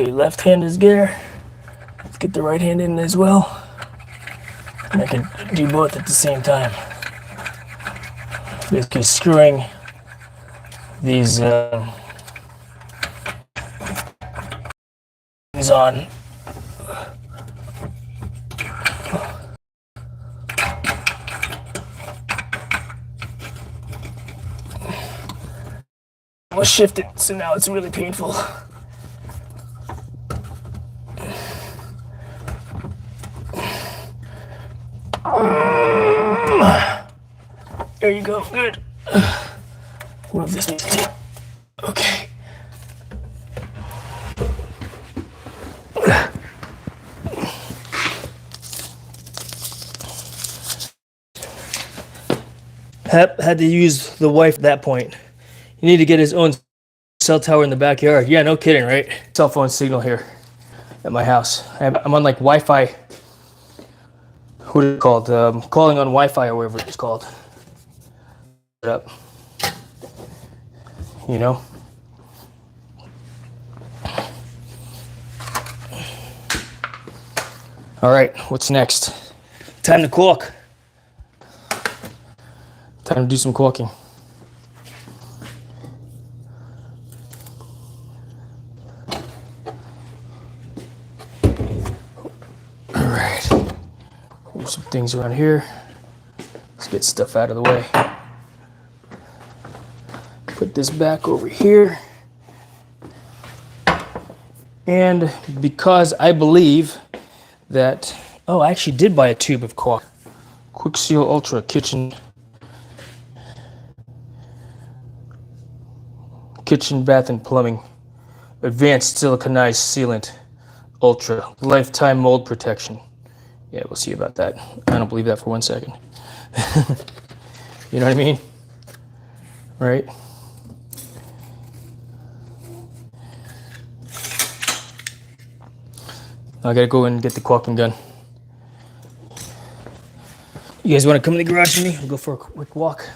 Okay, left hand is there. Let's get the right hand in as well. And I can do both at the same time. Basically screwing these things on. We'll shift it, so now it's really painful. There you go, good. Move this too. Okay. Had to use the wife at that point. You need to get his own cell tower in the backyard. Yeah, no kidding, right? Cell phone signal here at my house. I'm on like Wi-Fi. What is it called? Calling on Wi-Fi or whatever it's called. Up. You know? All right, what's next? Time to caulk. Time to do some caulking. All right. Move some things around here. Let's get stuff out of the way. Put this back over here. And because I believe that, oh, I actually did buy a tube of caulk. Quick Seal Ultra kitchen bath and plumbing. Advanced siliconized sealant. Ultra. Lifetime mold protection. Yeah, we'll see about that. I don't believe that for 1 second. You know what I mean? Right? I gotta go and get the caulking gun. You guys wanna come in the garage with me? We'll go for a quick walk.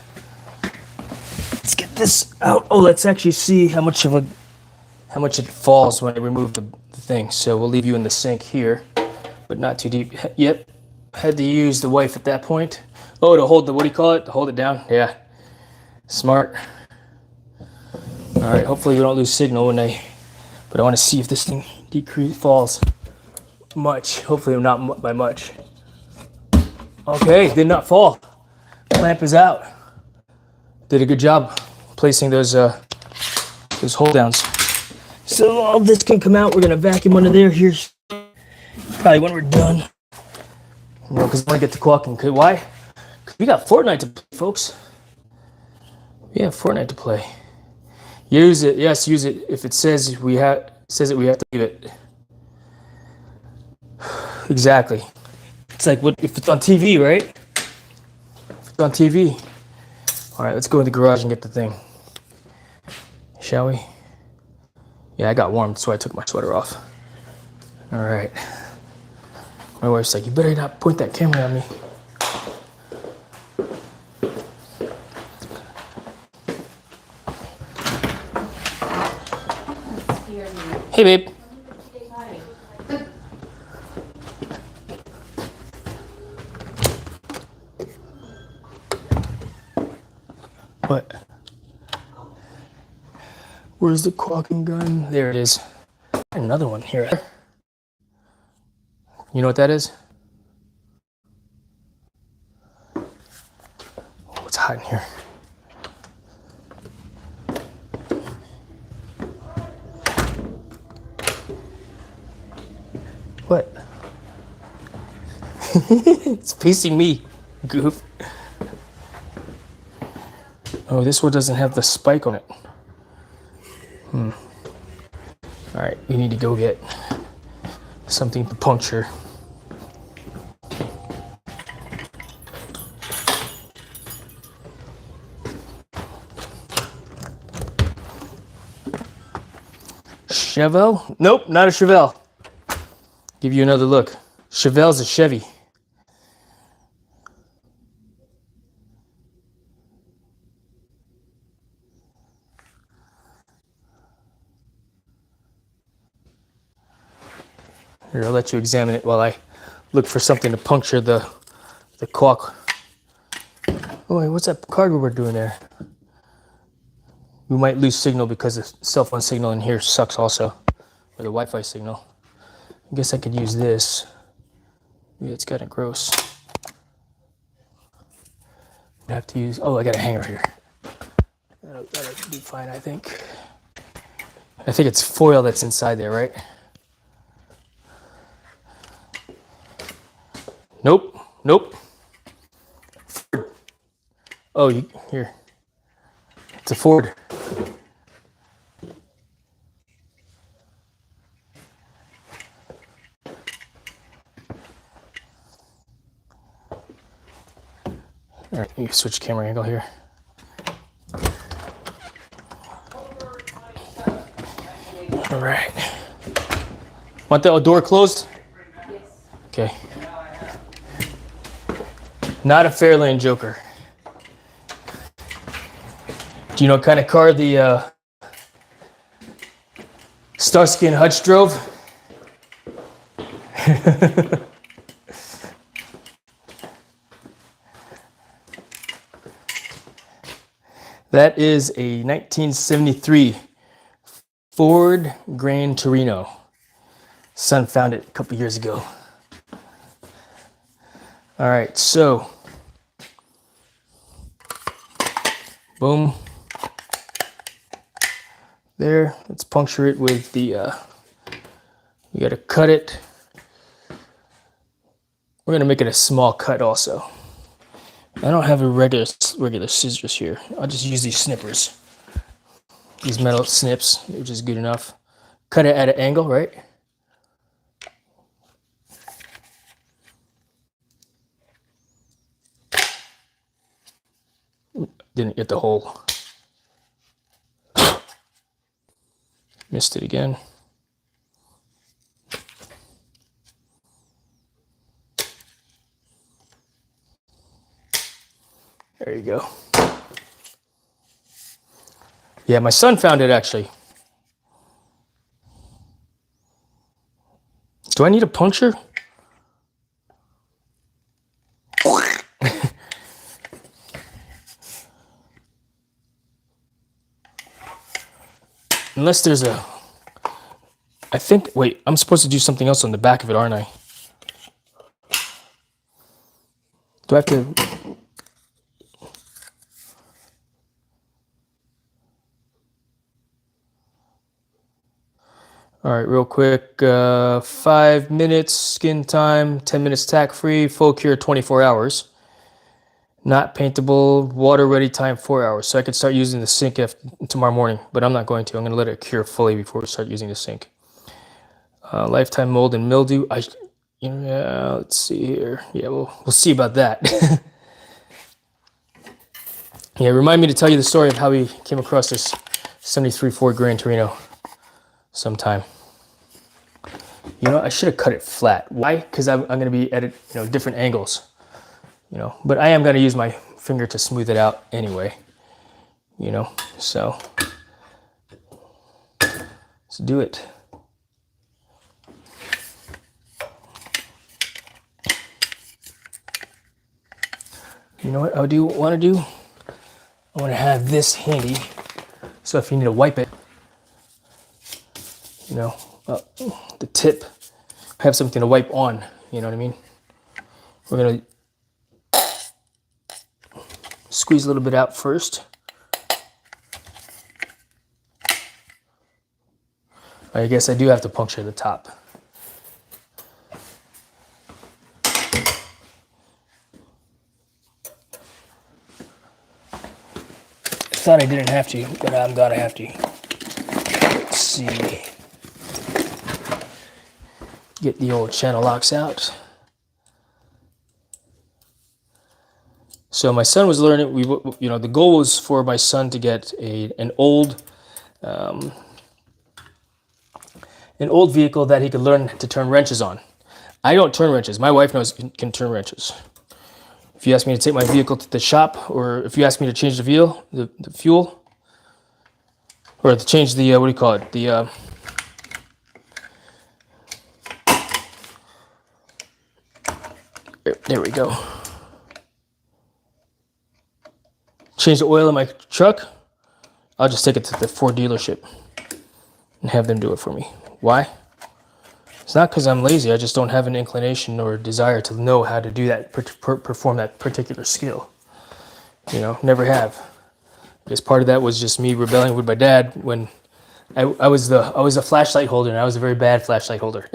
Let's get this out. Oh, let's actually see how much it falls when I remove the thing. So we'll leave you in the sink here, but not too deep. Yep, had to use the wife at that point. Oh, to hold the, what do you call it? To hold it down? Yeah, smart. All right, hopefully we don't lose signal but I wanna see if this thing falls much. Hopefully not by much. Okay, did not fall. Clamp is out. Did a good job placing those hold downs. So all this can come out. We're gonna vacuum under there. Here's probably when we're done. You know, because I want to get to caulking. Why? Because we got Fortnite to play, folks. We have Fortnite to play. Use it. Yes, use it. If it says that we have to leave it. Exactly. It's like if it's on TV, right? If it's on TV. All right, let's go in the garage and get the thing. Shall we? Yeah, I got warm, so I took my sweater off. All right. My wife's like, you better not point that camera at me. Hey, babe. What? Where's the caulking gun? There it is. Another one here. You know what that is? Oh, it's hot in here. What? It's facing me, goof. Oh, this one doesn't have the spike on it. All right, we need to go get something to puncture. Chevelle? Nope, not a Chevelle. Give you another look. Chevelle's a Chevy. Here, I'll let you examine it while I look for something to puncture the caulk. Oh, wait, what's that cargo we're doing there? We might lose signal because the cell phone signal in here sucks also, or the Wi-Fi signal. I guess I could use this. Yeah, it's kind of gross. I have to use, oh, I got a hanger here. That'll be fine, I think. I think it's foil that's inside there, right? Nope, nope. Oh, here. It's a Ford. All right, you switch camera angle here. All right. Want the door closed? Yes. Okay. Not a Fairlane Joker. Do you know what kind of car the Starsky and Hutch drove? That is a 1973 Ford Gran Torino. Son found it a couple years ago. All right, so boom. There, let's puncture it with the, you gotta cut it. We're gonna make it a small cut also. I don't have a regular scissors here. I'll just use these snippers. These metal snips, which is good enough. Cut it at an angle, right? Didn't get the hole. Missed it again. There you go. Yeah, my son found it actually. Do I need a puncture? Unless there's a, I think, wait, I'm supposed to do something else on the back of it, aren't I? Do I have to? All right, real quick, 5 minutes skin time, 10 minutes tack free, full cure 24 hours. Not paintable, water ready time 4 hours. So I could start using the sink tomorrow morning, but I'm not going to. I'm going to let it cure fully before we start using the sink. Lifetime mold and mildew. Yeah, let's see here. Yeah, we'll see about that. Yeah, remind me to tell you the story of how we came across this 73 Ford Gran Torino sometime. You know, I should have cut it flat. Why? Because I'm going to be at different angles. But I am going to use my finger to smooth it out anyway. So let's do it. You know what I want to do? I want to have this handy, so if you need to wipe it, the tip, have something to wipe on, you know what I mean? We're going to squeeze a little bit out first. I guess I do have to puncture the top. I thought I didn't have to, but I'm gonna have to. Let's see. Get the old channel locks out. So my son was learning. The goal was for my son to get an old vehicle that he could learn to turn wrenches on. I don't turn wrenches. My wife can turn wrenches. If you ask me to take my vehicle to the shop, or if you ask me to change the fuel, or to change the, what do you call it? There we go. Change the oil in my truck. I'll just take it to the Ford dealership and have them do it for me. Why? It's not because I'm lazy. I just don't have an inclination or desire to know how to do that, perform that particular skill. You know, never have. I guess part of that was just me rebelling with my dad when I was a flashlight holder, and I was a very bad flashlight holder.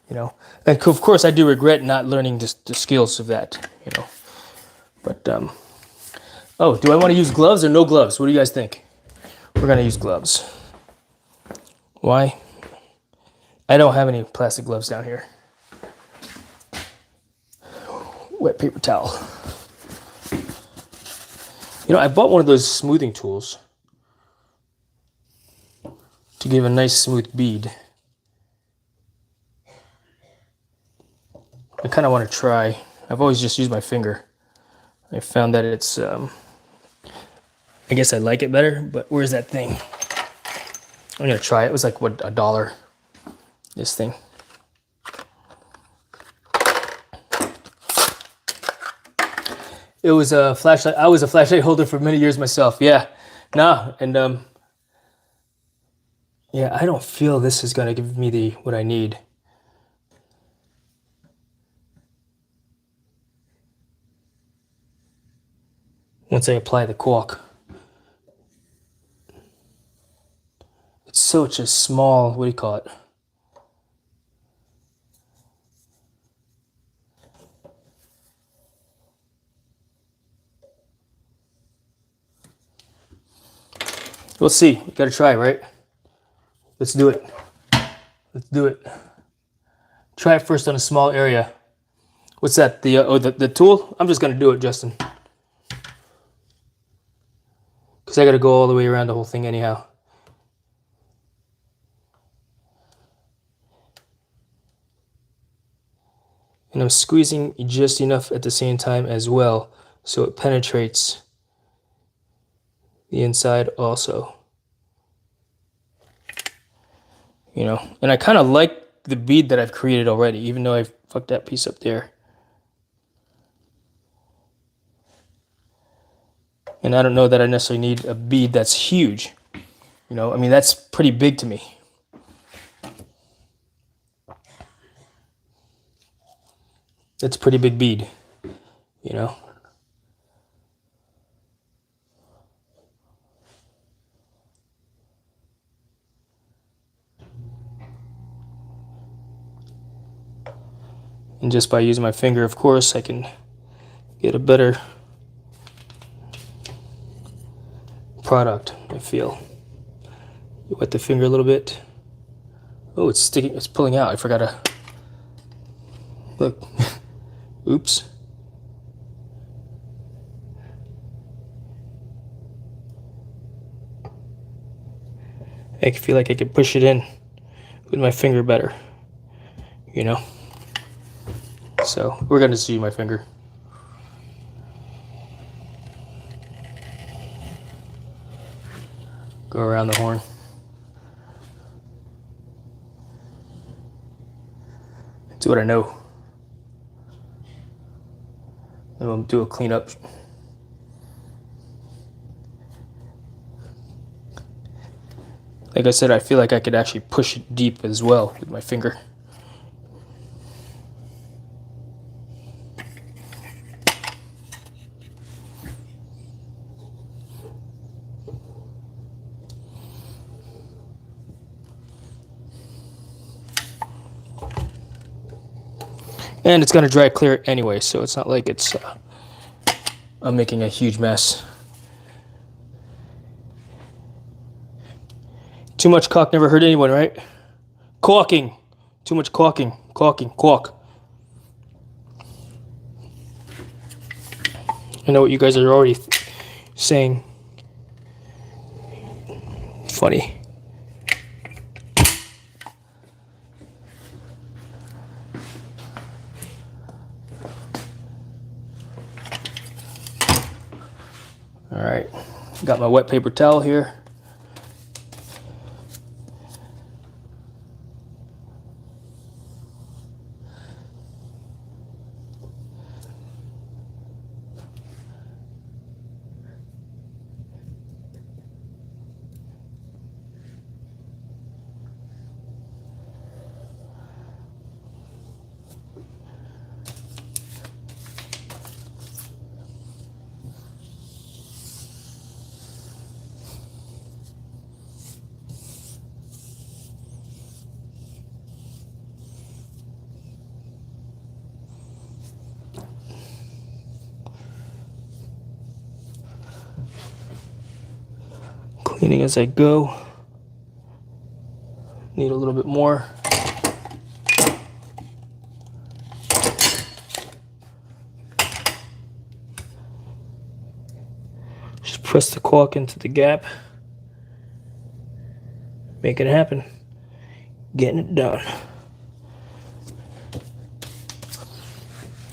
You know, and of course I do regret not learning the skills of that. You know, but oh, do I want to use gloves or no gloves? What do you guys think? We're gonna use gloves. Why? I don't have any plastic gloves down here. Wet paper towel. You know, I bought one of those smoothing tools to give a nice smooth bead. I kind of want to try. I've always just used my finger. I found that it's, I guess I like it better, but where's that thing? I'm going to try it. It was like, what, $1, this thing. It was a flashlight. I was a flashlight holder for many years myself. Yeah. Nah. And, yeah, I don't feel this is going to give me what I need. Once I apply the caulk. It's such a small, what do you call it? We'll see. You gotta try, right? Let's do it. Let's do it. Try it first on a small area. What's that? The tool? I'm just gonna do it, Justin. Because I gotta go all the way around the whole thing anyhow. And I'm squeezing just enough at the same time as well, so it penetrates the inside also. You know, and I kind of like the bead that I've created already, even though I've fucked that piece up there. And I don't know that I necessarily need a bead that's huge. You know, I mean, that's pretty big to me. That's a pretty big bead, you know. And just by using my finger, of course, I can get a better product, I feel. You wet the finger a little bit. Oh, it's sticking, it's pulling out. I forgot to, look. Oops. I feel like I could push it in with my finger better, you know? So we're gonna see my finger. Go around the horn. That's what I know. And we'll do a cleanup. Like I said, I feel like I could actually push it deep as well with my finger. And it's going to dry clear anyway, so it's not like it's I'm making a huge mess. Too much caulk never hurt anyone, right? Caulking. Too much caulking. Caulking. Caulk. I know what you guys are already saying. Funny. All right, got my wet paper towel here. Cleaning as I go. Need a little bit more. Just press the caulk into the gap. Make it happen. Getting it done.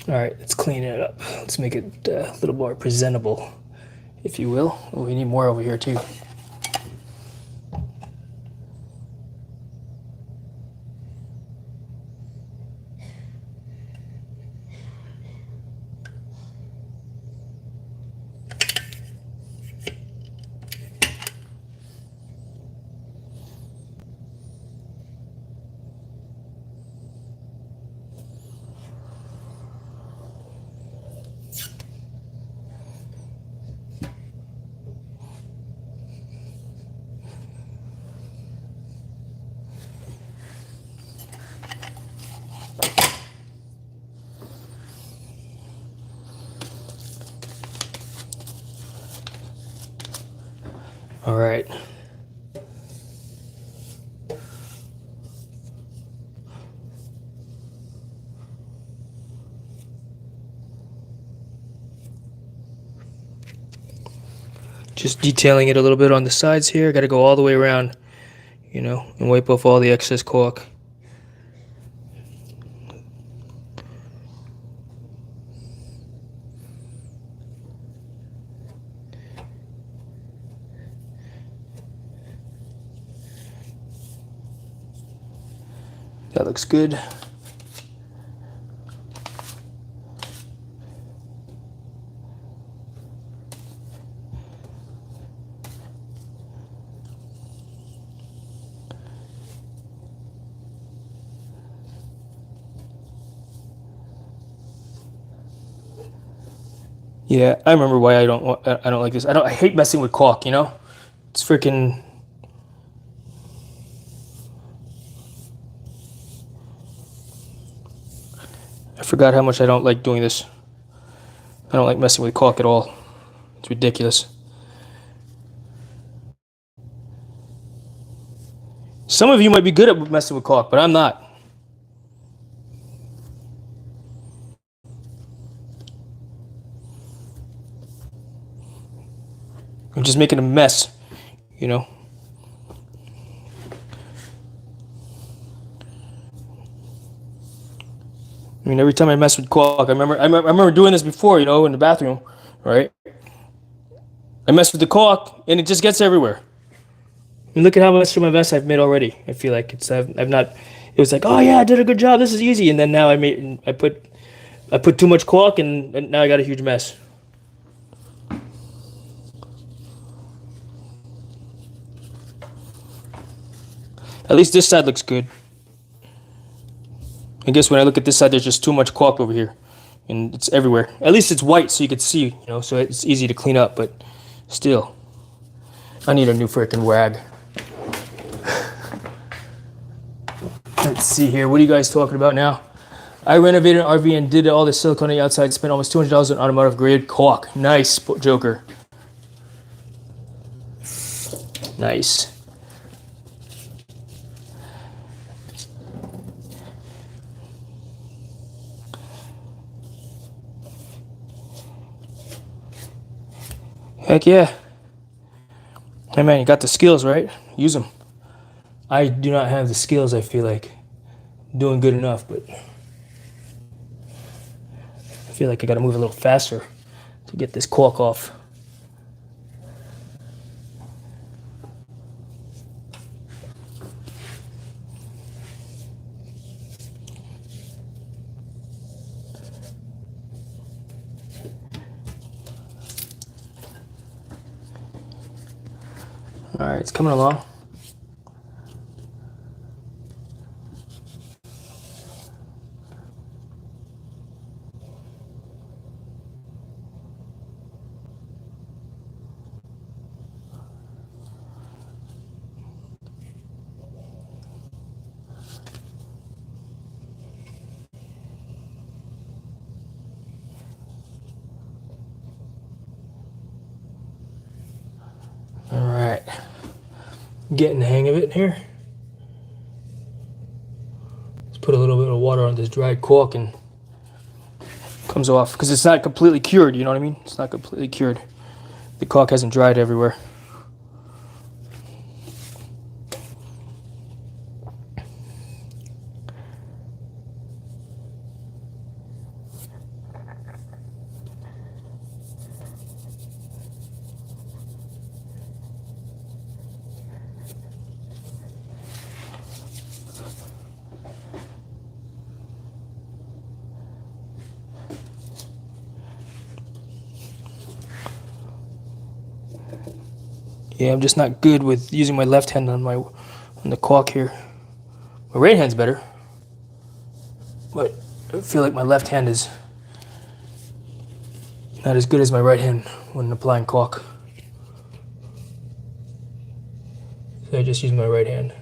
All right, let's clean it up. Let's make it a little more presentable, if you will. Oh, we need more over here too. All right. Just detailing it a little bit on the sides here. Got to go all the way around, you know, and wipe off all the excess caulk. That looks good. Yeah, I remember why I don't like this. I hate messing with caulk, you know? It's freaking. I forgot how much I don't like doing this. I don't like messing with caulk at all. It's ridiculous. Some of you might be good at messing with caulk, but I'm not. I'm just making a mess, you know? I mean, every time I mess with caulk, I remember doing this before, you know, in the bathroom, right? I mess with the caulk, and it just gets everywhere. I mean, look at how much of my mess I've made already. I feel like I've not. It was like, oh yeah, I did a good job. This is easy, and then now I put too much caulk, and now I got a huge mess. At least this side looks good. I guess when I look at this side, there's just too much caulk over here, and it's everywhere. At least it's white, so you can see, you know, so it's easy to clean up. But still, I need a new freaking rag. Let's see here. What are you guys talking about now? I renovated an RV and did all the silicone on the outside. Spent almost $200 on automotive grade caulk. Nice, Joker. Nice. Heck yeah. Hey man, you got the skills, right? Use them. I do not have the skills, I feel like. I'm doing good enough, but I feel like I gotta move a little faster to get this caulk off. All right, it's coming along. All right. getting the hang of it here. Let's put a little bit of water on this dried cork and comes off because it's not completely cured. You know what I mean? It's not completely cured. The cork hasn't dried everywhere. Yeah, I'm just not good with using my left hand on the cork here. My right hand's better, but I feel like my left hand is not as good as my right hand when applying cork. So I just use my right hand.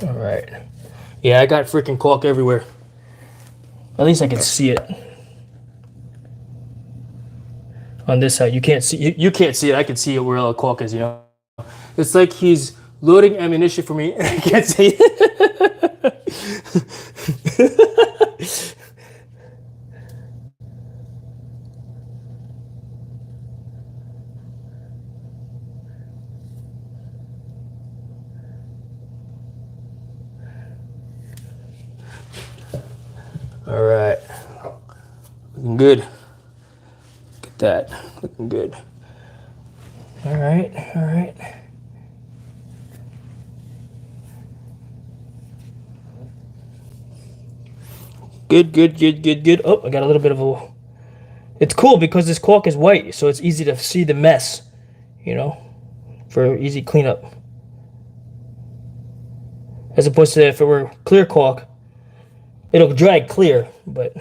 All right. Yeah, I got freaking cork everywhere. At least I can see it. On this side, you can't see. You can't see it. I can see it where all the cork is. You know, it's like he's loading ammunition for me, and I can't see it. All right, looking good. Look at that, looking good. All right, all right. Good, good, good, good, good. Oh, I got a little bit of a... It's cool because this cork is white, so it's easy to see the mess, you know, for easy cleanup. As opposed to if it were clear cork, it'll drag clear, but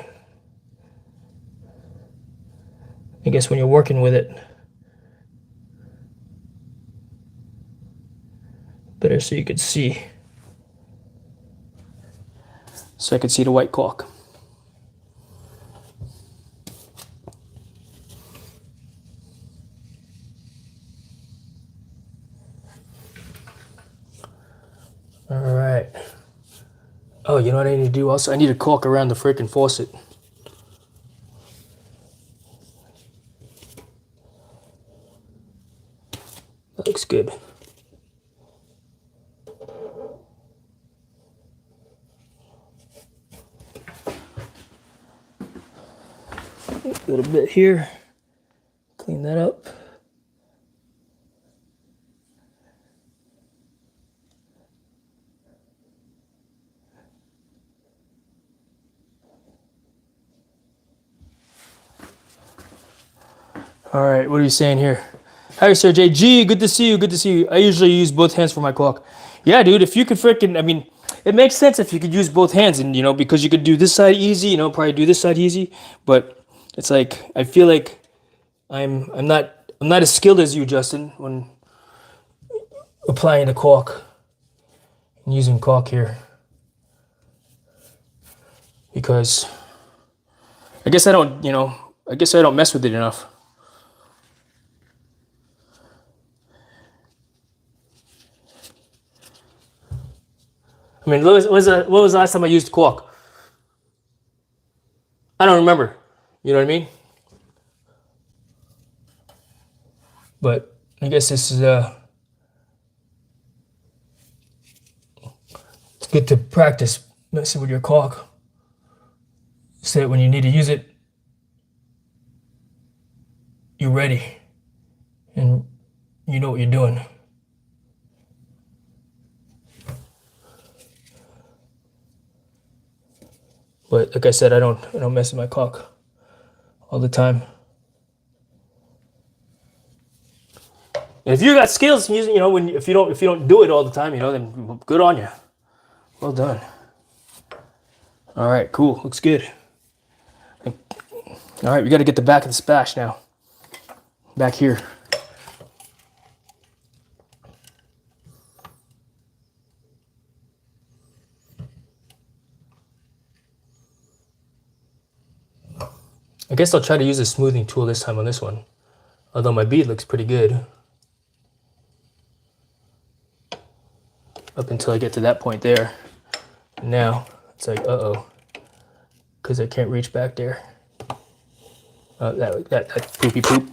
I guess when you're working with it, better so you could see. So I could see the white cork. All right. Oh, you know what I need to do also? I need to cork around the freaking faucet. That looks good. A little bit here. Clean that up. All right, what are you saying here? Hi, Sergey. G, good to see you. Good to see you. I usually use both hands for my cork. Yeah, dude. If you could freaking, I mean, it makes sense if you could use both hands, and you know, because you could do this side easy. You know, probably do this side easy. But it's like I feel like I'm not as skilled as you, Justin, when applying the cork and using cork here, because I guess I don't, you know, I guess I don't mess with it enough. I mean, what was the last time I used cork? I don't remember. You know what I mean? But I guess this is it's good to practice messing with your cork, so that when you need to use it, you're ready and you know what you're doing. But like I said, I don't mess with my cork all the time. And if you got skills using, you know, if you don't do it all the time, you know, then good on you. Well done. All right, cool. Looks good. All right, we got to get the back of the spash now. Back here. guess I'll try to use a smoothing tool this time on this one. Although my bead looks pretty good. Up until I get to that point there. Now, it's like, uh-oh. Because I can't reach back there. That poopy poop.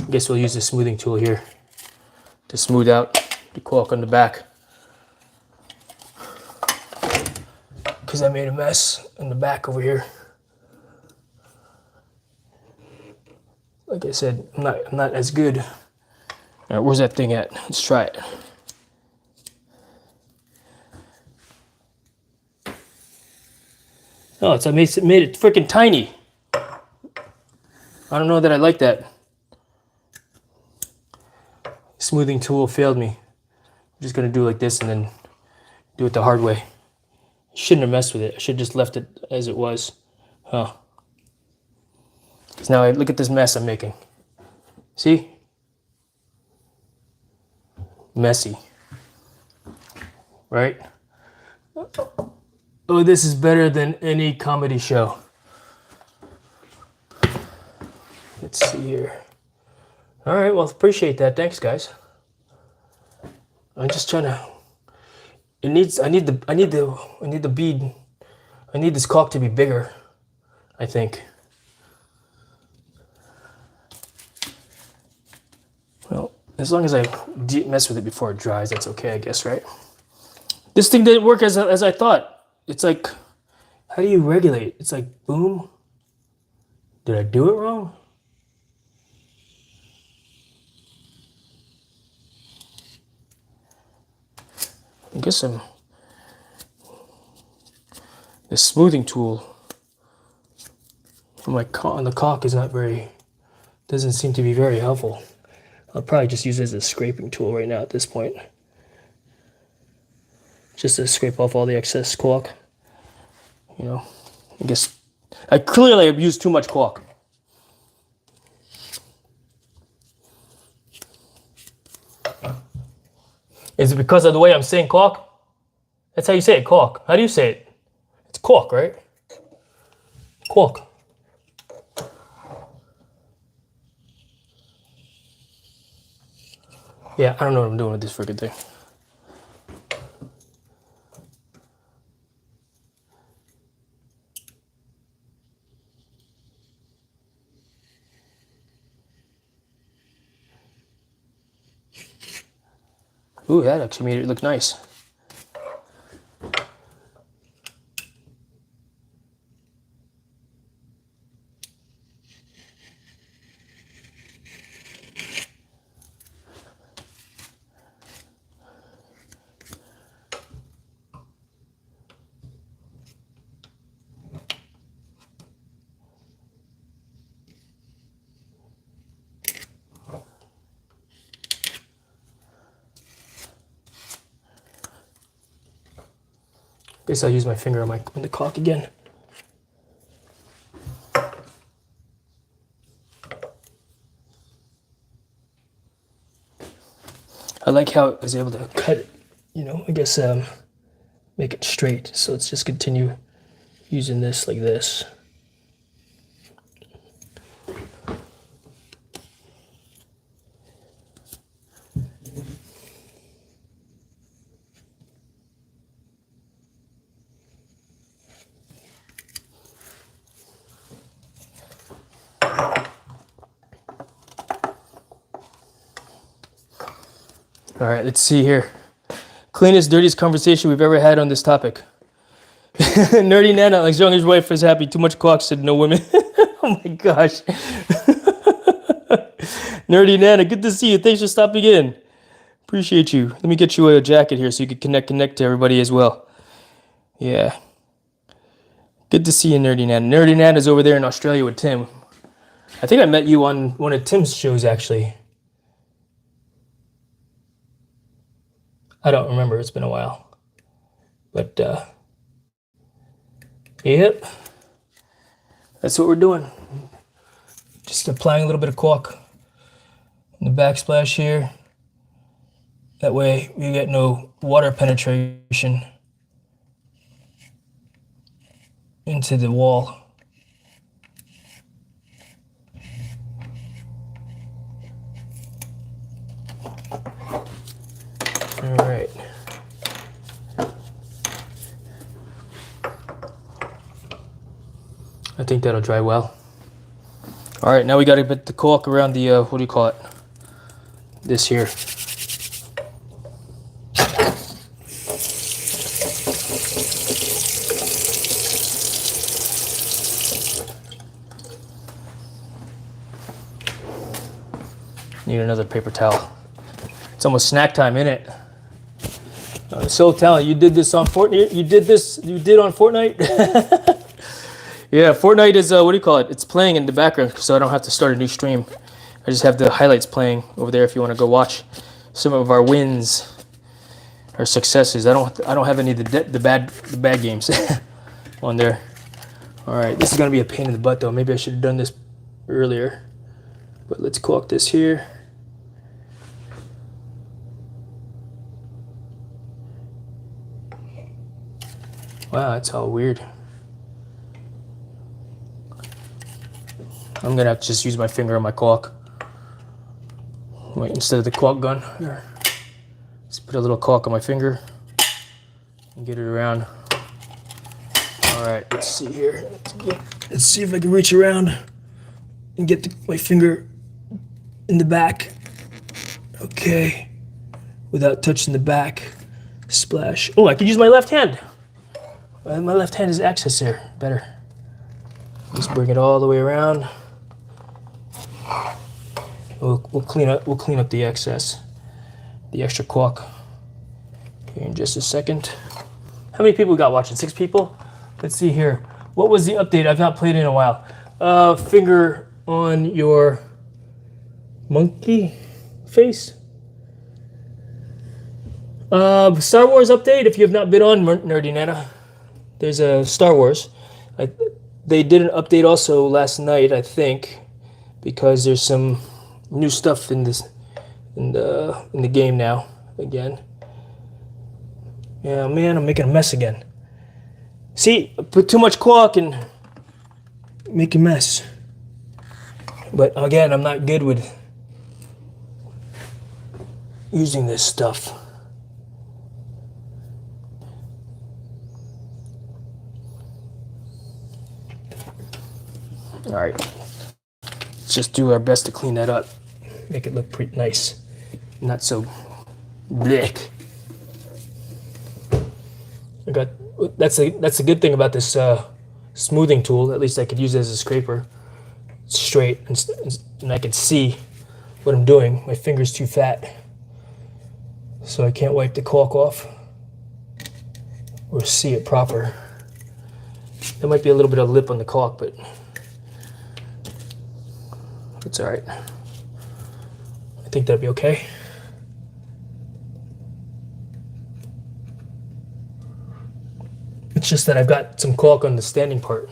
I guess we'll use the smoothing tool here to smooth out the caulk on the back. Because I made a mess in the back over here. Like I said, I'm not as good. All right, where's that thing at? Let's try it. Oh, I made it freaking tiny. I don't know that I like that. Smoothing tool failed me. I'm just gonna do like this and then do it the hard way. Shouldn't have messed with it. I should have just left it as it was. Huh. Because now look at this mess I'm making. See? Messy. Right? Oh, this is better than any comedy show. Let's see here. All right, well, appreciate that. Thanks, guys. I'm just trying to. I need the bead. I need this caulk to be bigger, I think. Well, as long as I mess with it before it dries, that's okay, I guess, right? This thing didn't work as I thought. It's like, how do you regulate? It's like, boom. Did I do it wrong? I guess the smoothing tool on the caulk is doesn't seem to be very helpful. I'll probably just use it as a scraping tool right now at this point. Just to scrape off all the excess caulk. You know, I guess I clearly have used too much caulk. Is it because of the way I'm saying caulk? That's how you say it, caulk. How do you say it? It's caulk, right? Caulk. Yeah, I don't know what I'm doing with this freaking thing. Ooh, that actually made it look nice. Guess I'll use my finger on the caulk again. I like how I was able to cut it, you know, I guess make it straight. So let's just continue using this like this. All right, let's see here. Cleanest, dirtiest conversation we've ever had on this topic. Nerdy Nana, like Younger's wife is happy. Too much caulk, said no women. Oh my gosh. Nerdy Nana, good to see you. Thanks for stopping in. Appreciate you. Let me get you a jacket here so you can connect to everybody as well. Yeah. Good to see you, Nerdy Nana. Nerdy Nana's over there in Australia with Tim. I think I met you on one of Tim's shows, actually. I don't remember. It's been a while. But, yep. That's what we're doing. Just applying a little bit of caulk in the backsplash here. That way you get no water penetration into the wall. All right. I think that'll dry well. All right, now we got to put the caulk around the, what do you call it? This here. Need another paper towel. It's almost snack time, isn't it? So Talent, you did this on Fortnite? You did on Fortnite? Yeah, Fortnite is, what do you call it? It's playing in the background, so I don't have to start a new stream. I just have the highlights playing over there if you want to go watch some of our wins, our successes. I don't have any of the bad games on there. All right, this is gonna be a pain in the butt though. Maybe I should have done this earlier. But let's caulk this here. Wow, that's all weird. I'm gonna have to just use my finger on my caulk. Wait, instead of the caulk gun. Here. Just put a little caulk on my finger and get it around. All right, let's see here. Let's see if I can reach around and get my finger in the back. Okay, without touching the back. Splash. Oh, I could use my left hand. My left hand is access here. Better. Just bring it all the way around. We'll clean up the excess, the extra caulk here in just a second. How many people we got watching? 6 people? Let's see here. What was the update? I've not played in a while. Finger on your monkey face. Star Wars update. If you have not been on Nerdy Nana, there's a Star Wars. They did an update also last night, I think, because there's some new stuff in the game now again. Yeah, man, I'm making a mess again. See, I put too much caulk and make a mess. But again, I'm not good with using this stuff. All right, let's just do our best to clean that up. Make it look pretty nice, not so blick. That's a good thing about this smoothing tool. At least I could use it as a scraper. It's straight, and I can see what I'm doing. My finger's too fat, so I can't wipe the caulk off or see it proper. There might be a little bit of lip on the caulk, but it's all right. I think that'd be okay. It's just that I've got some caulk on the standing part,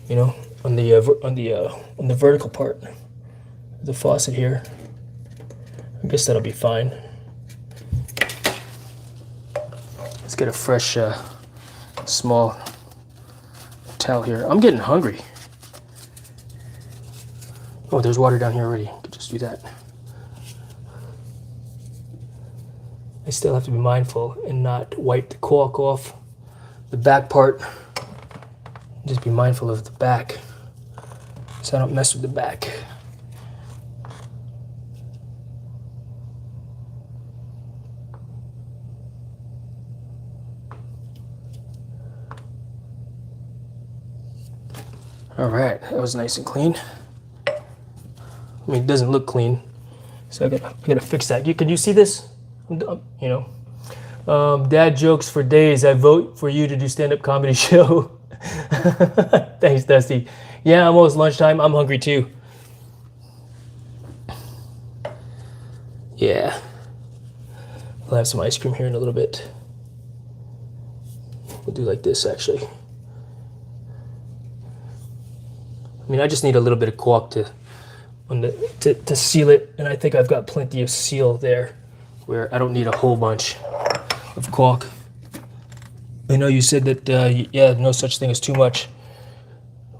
you know, on the vertical part of the faucet here. I guess that'll be fine. Let's get a fresh, small towel here. I'm getting hungry. Oh, there's water down here already. Could just do that. I still have to be mindful and not wipe the caulk off the back part. Just be mindful of the back so I don't mess with the back. All right, that was nice and clean. I mean, it doesn't look clean, so I gotta fix that. Can you see this? You know, dad jokes for days. I vote for you to do stand-up comedy show. Thanks, Dusty. Yeah, almost lunchtime. I'm hungry too. Yeah, I'll have some ice cream here in a little bit. We'll do like this, actually. I mean, I just need a little bit of caulk to on the to seal it, and I think I've got plenty of seal there where I don't need a whole bunch of caulk. I know you said that yeah, no such thing as too much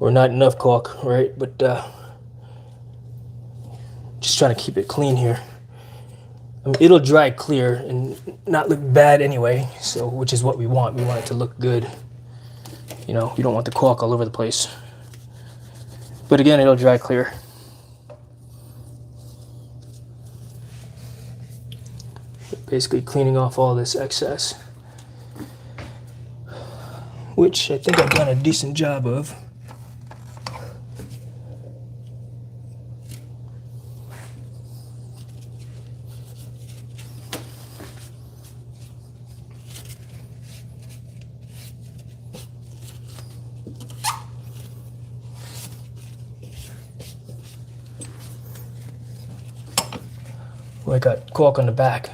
or not enough caulk, right? But just trying to keep it clean here. I mean, it'll dry clear and not look bad anyway, so which is what we want. We want it to look good. You know, you don't want the caulk all over the place. But again, it'll dry clear. Basically cleaning off all this excess, which I think I've done a decent job of. Well, I got caulk on the back.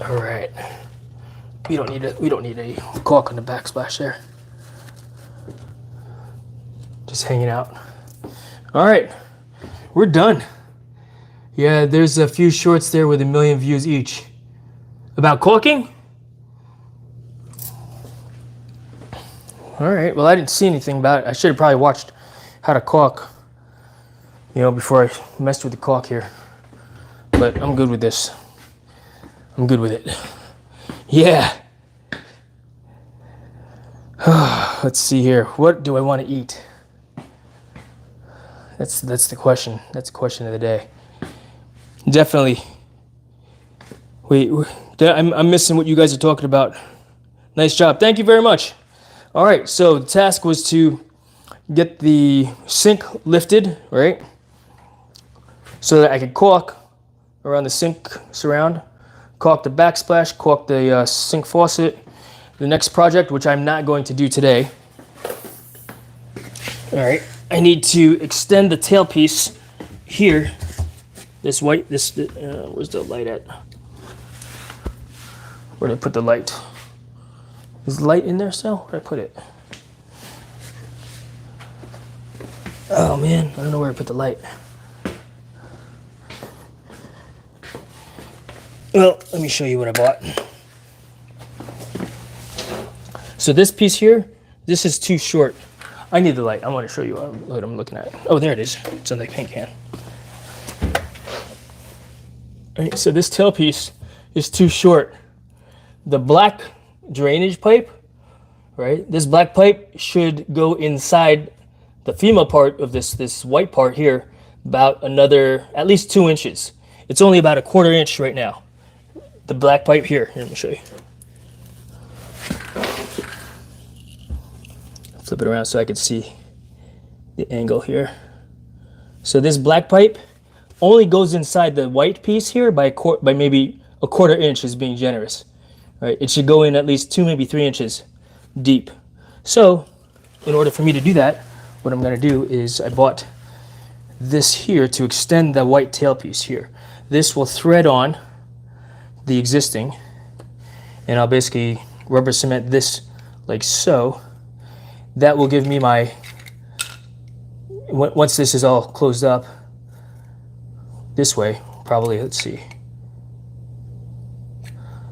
All right. We don't need a caulk on the backsplash there. Just hanging out. All right, we're done. Yeah, there's a few shorts there with 1 million views each. About caulking? All right, well, I didn't see anything about it. I should have probably watched how to caulk, you know, before I messed with the caulk here. But I'm good with this. I'm good with it. Yeah. Let's see here. What do I want to eat? That's the question. That's the question of the day. Definitely. Wait, I'm missing what you guys are talking about. Nice job. Thank you very much. All right, so the task was to get the sink lifted, right? So that I could caulk around the sink surround, caulk the backsplash, caulk the sink faucet. The next project, which I'm not going to do today. All right, I need to extend the tailpiece here. This white, where's the light at? Where did I put the light? Is the light in there still? Where did I put it? Oh man, I don't know where I put the light. Well, let me show you what I bought. So this piece here, this is too short. I need the light. I want to show you what I'm looking at. Oh, there it is. It's on the paint can. All right, so this tailpiece is too short. The black drainage pipe, right? This black pipe should go inside the female part of this white part here, about another, at least 2 inches. It's only about 1/4 inch right now. The black pipe here let me show you. Flip it around so I can see the angle here. So this black pipe only goes inside the white piece here by maybe 1/4 inch is being generous. Right? It should go in at least 2, maybe 3 inches deep. So in order for me to do that, what I'm going to do is I bought this here to extend the white tailpiece here. This will thread on the existing, and I'll basically rubber cement this like so. That will give me my, once this is all closed up, this way, probably, let's see.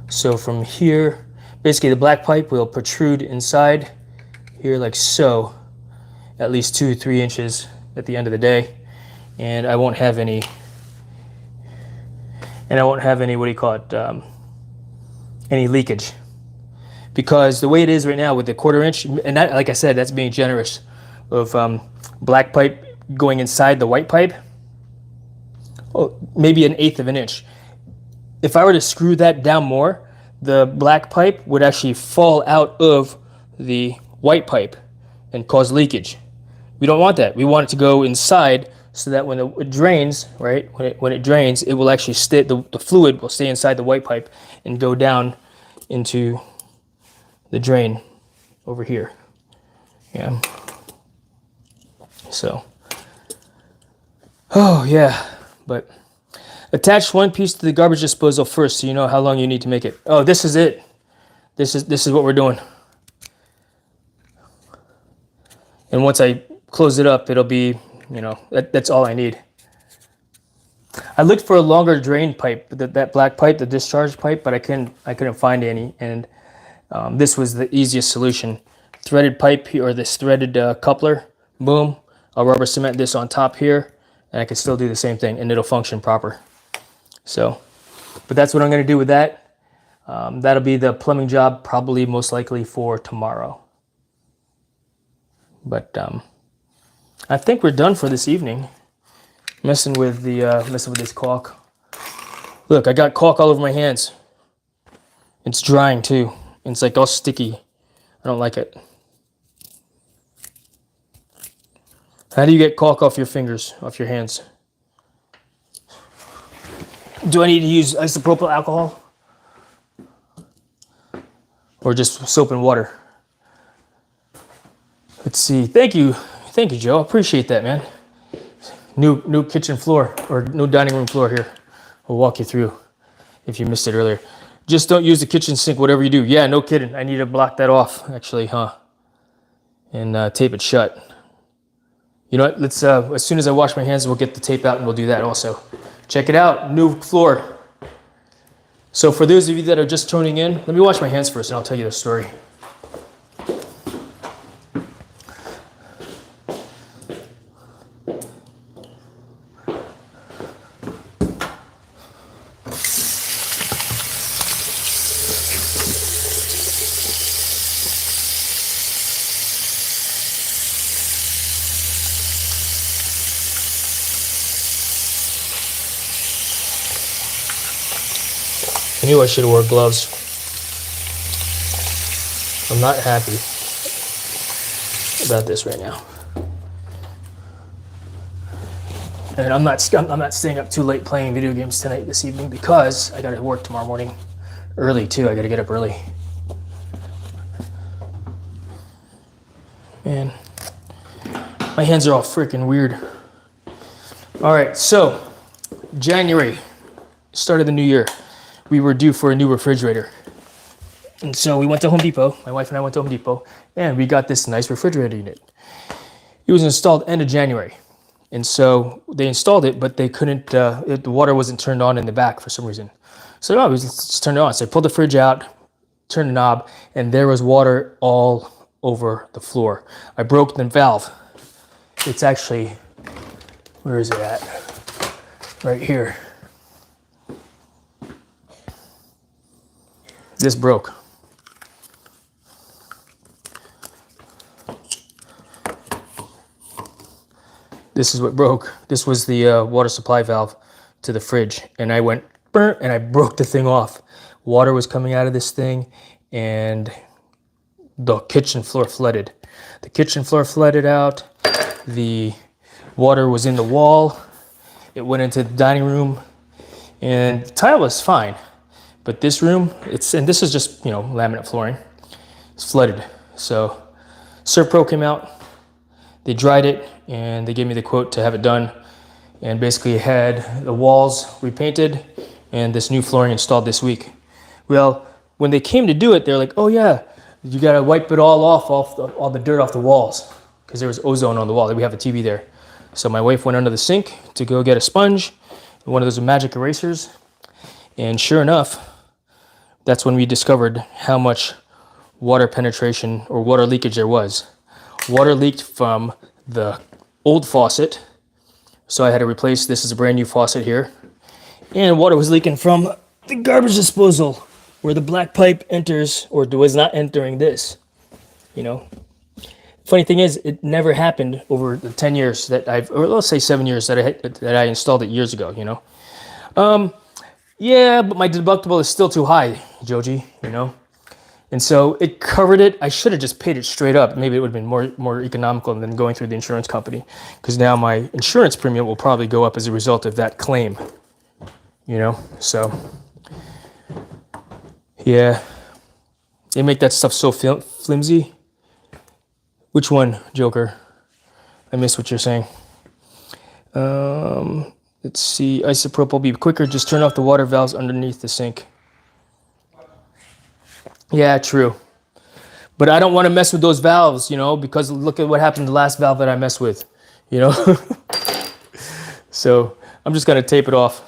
So from here, basically the black pipe will protrude inside here like so, at least 2-3 inches at the end of the day. And I won't have any, what do you call it, any leakage. Because the way it is right now with the 1/4 inch, and that, like I said, that's being generous, of black pipe going inside the white pipe, oh, maybe 1/8 of an inch. If I were to screw that down more, the black pipe would actually fall out of the white pipe and cause leakage. We don't want that. We want it to go inside so that when it drains, right, when it drains, it will actually stay, the fluid will stay inside the white pipe and go down into the drain over here. Yeah. So, oh yeah, but attach one piece to the garbage disposal first so you know how long you need to make it. Oh, this is it. This is what we're doing. And once I close it up, it'll be, that's all I need. I looked for a longer drain pipe, that black pipe, the discharge pipe, but I couldn't find any, and this was the easiest solution. Threaded pipe here, or this threaded coupler, boom. I'll rubber cement this on top here, and I can still do the same thing, and it'll function proper. So, but that's what I'm going to do with that. That'll be the plumbing job, probably most likely for tomorrow. But I think we're done for this evening. Messing with this caulk. Look, I got caulk all over my hands. It's drying too. And it's like all sticky. I don't like it. How do you get caulk off your fingers, off your hands? Do I need to use isopropyl alcohol? Or just soap and water? Let's see. Thank you, Joe. I appreciate that, man. New kitchen floor, or new dining room floor here. I'll walk you through if you missed it earlier. Just don't use the kitchen sink, whatever you do. Yeah, no kidding. I need to block that off, actually, huh? And tape it shut. You know what? Let's, as soon as I wash my hands, we'll get the tape out and we'll do that also. Check it out, new floor. So for those of you that are just tuning in, let me wash my hands first and I'll tell you the story. I knew I should have worn gloves. I'm not happy about this right now. And I'm not staying up too late playing video games tonight this evening because I gotta work tomorrow morning early too. I gotta get up early. Man, my hands are all freaking weird. All right, so January, start of the new year. We were due for a new refrigerator. And so we went to Home Depot, my wife and I went to Home Depot, and we got this nice refrigerator unit. It was installed end of January. And so they installed it, but they couldn't, the water wasn't turned on in the back for some reason. So let's turn it on. So I pulled the fridge out, turned the knob, and there was water all over the floor. I broke the valve. It's actually, where is it at? Right here. This broke. This is what broke. This was the water supply valve to the fridge. And I went, burnt, and I broke the thing off. Water was coming out of this thing, and the kitchen floor flooded. The kitchen floor flooded out. The water was in the wall. It went into the dining room, and the tile was fine. But this room, and this is just, laminate flooring. It's flooded. So Serpro came out, they dried it, and they gave me the quote to have it done. And basically had the walls repainted and this new flooring installed this week. Well, when they came to do it, they're like, oh yeah, you gotta wipe it all off all the dirt off the walls, because there was ozone on the wall. We have a TV there. So my wife went under the sink to go get a sponge, one of those magic erasers. And sure enough, that's when we discovered how much water penetration or water leakage there was. Water leaked from the old faucet. So I had to replace, this is a brand new faucet here. And water was leaking from the garbage disposal where the black pipe enters, or was not entering this, Funny thing is, it never happened over the 10 years that or let's say 7 years that I installed it years ago, Yeah, but my deductible is still too high, Joji, And so it covered it. I should have just paid it straight up. Maybe it would have been more economical than going through the insurance company, because now my insurance premium will probably go up as a result of that claim, So, yeah, they make that stuff so flimsy. Which one, Joker? I missed what you're saying. Let's see, isopropyl will be quicker. Just turn off the water valves underneath the sink. Yeah, true. But I don't want to mess with those valves, because look at what happened to the last valve that I messed with, you know? So I'm just going to tape it off.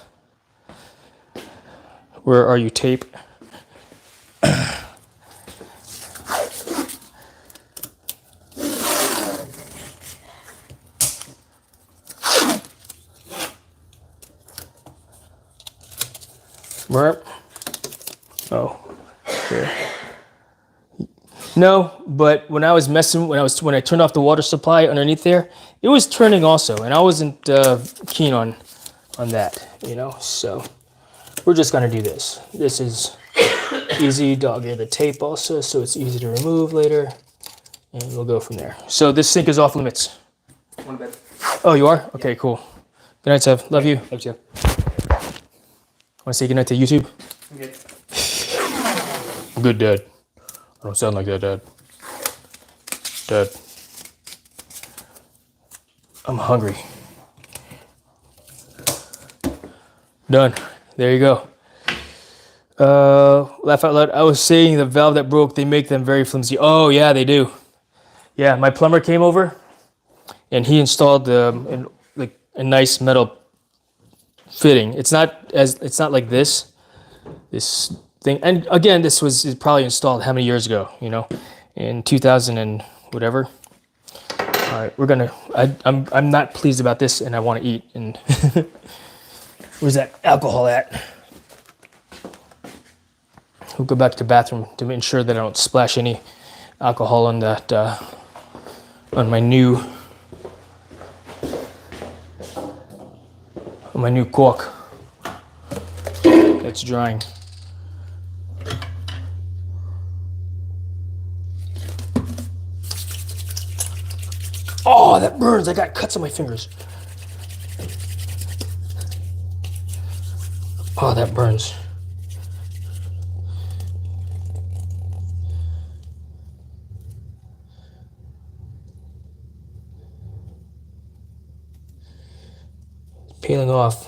Where are you, tape? Merp. Oh, here. No, but when I was messing, when I turned off the water supply underneath there, it was turning also, and I wasn't keen on that, So we're just gonna do this. This is easy. I'll get the tape also, so it's easy to remove later, and we'll go from there. So this sink is off limits. One bed. Oh, you are? Okay, cool. Good night, Sev. Love you. Love you. Want to say goodnight to YouTube? Okay. Good dad. I don't sound like that, Dad. Dad. I'm hungry. Done. There you go. Laugh out loud. I was saying the valve that broke, they make them very flimsy. Oh, yeah, they do. Yeah, my plumber came over, and he installed a nice metal fitting. It's not like this thing. And again, this was probably installed how many years ago? In 2000 and whatever. All right, I'm not pleased about this, and I want to eat. And where's that alcohol at? We'll go back to the bathroom to ensure that I don't splash any alcohol on that on my new cork that's drying. Oh, that burns. I got cuts on my fingers. Oh, that burns. Peeling off.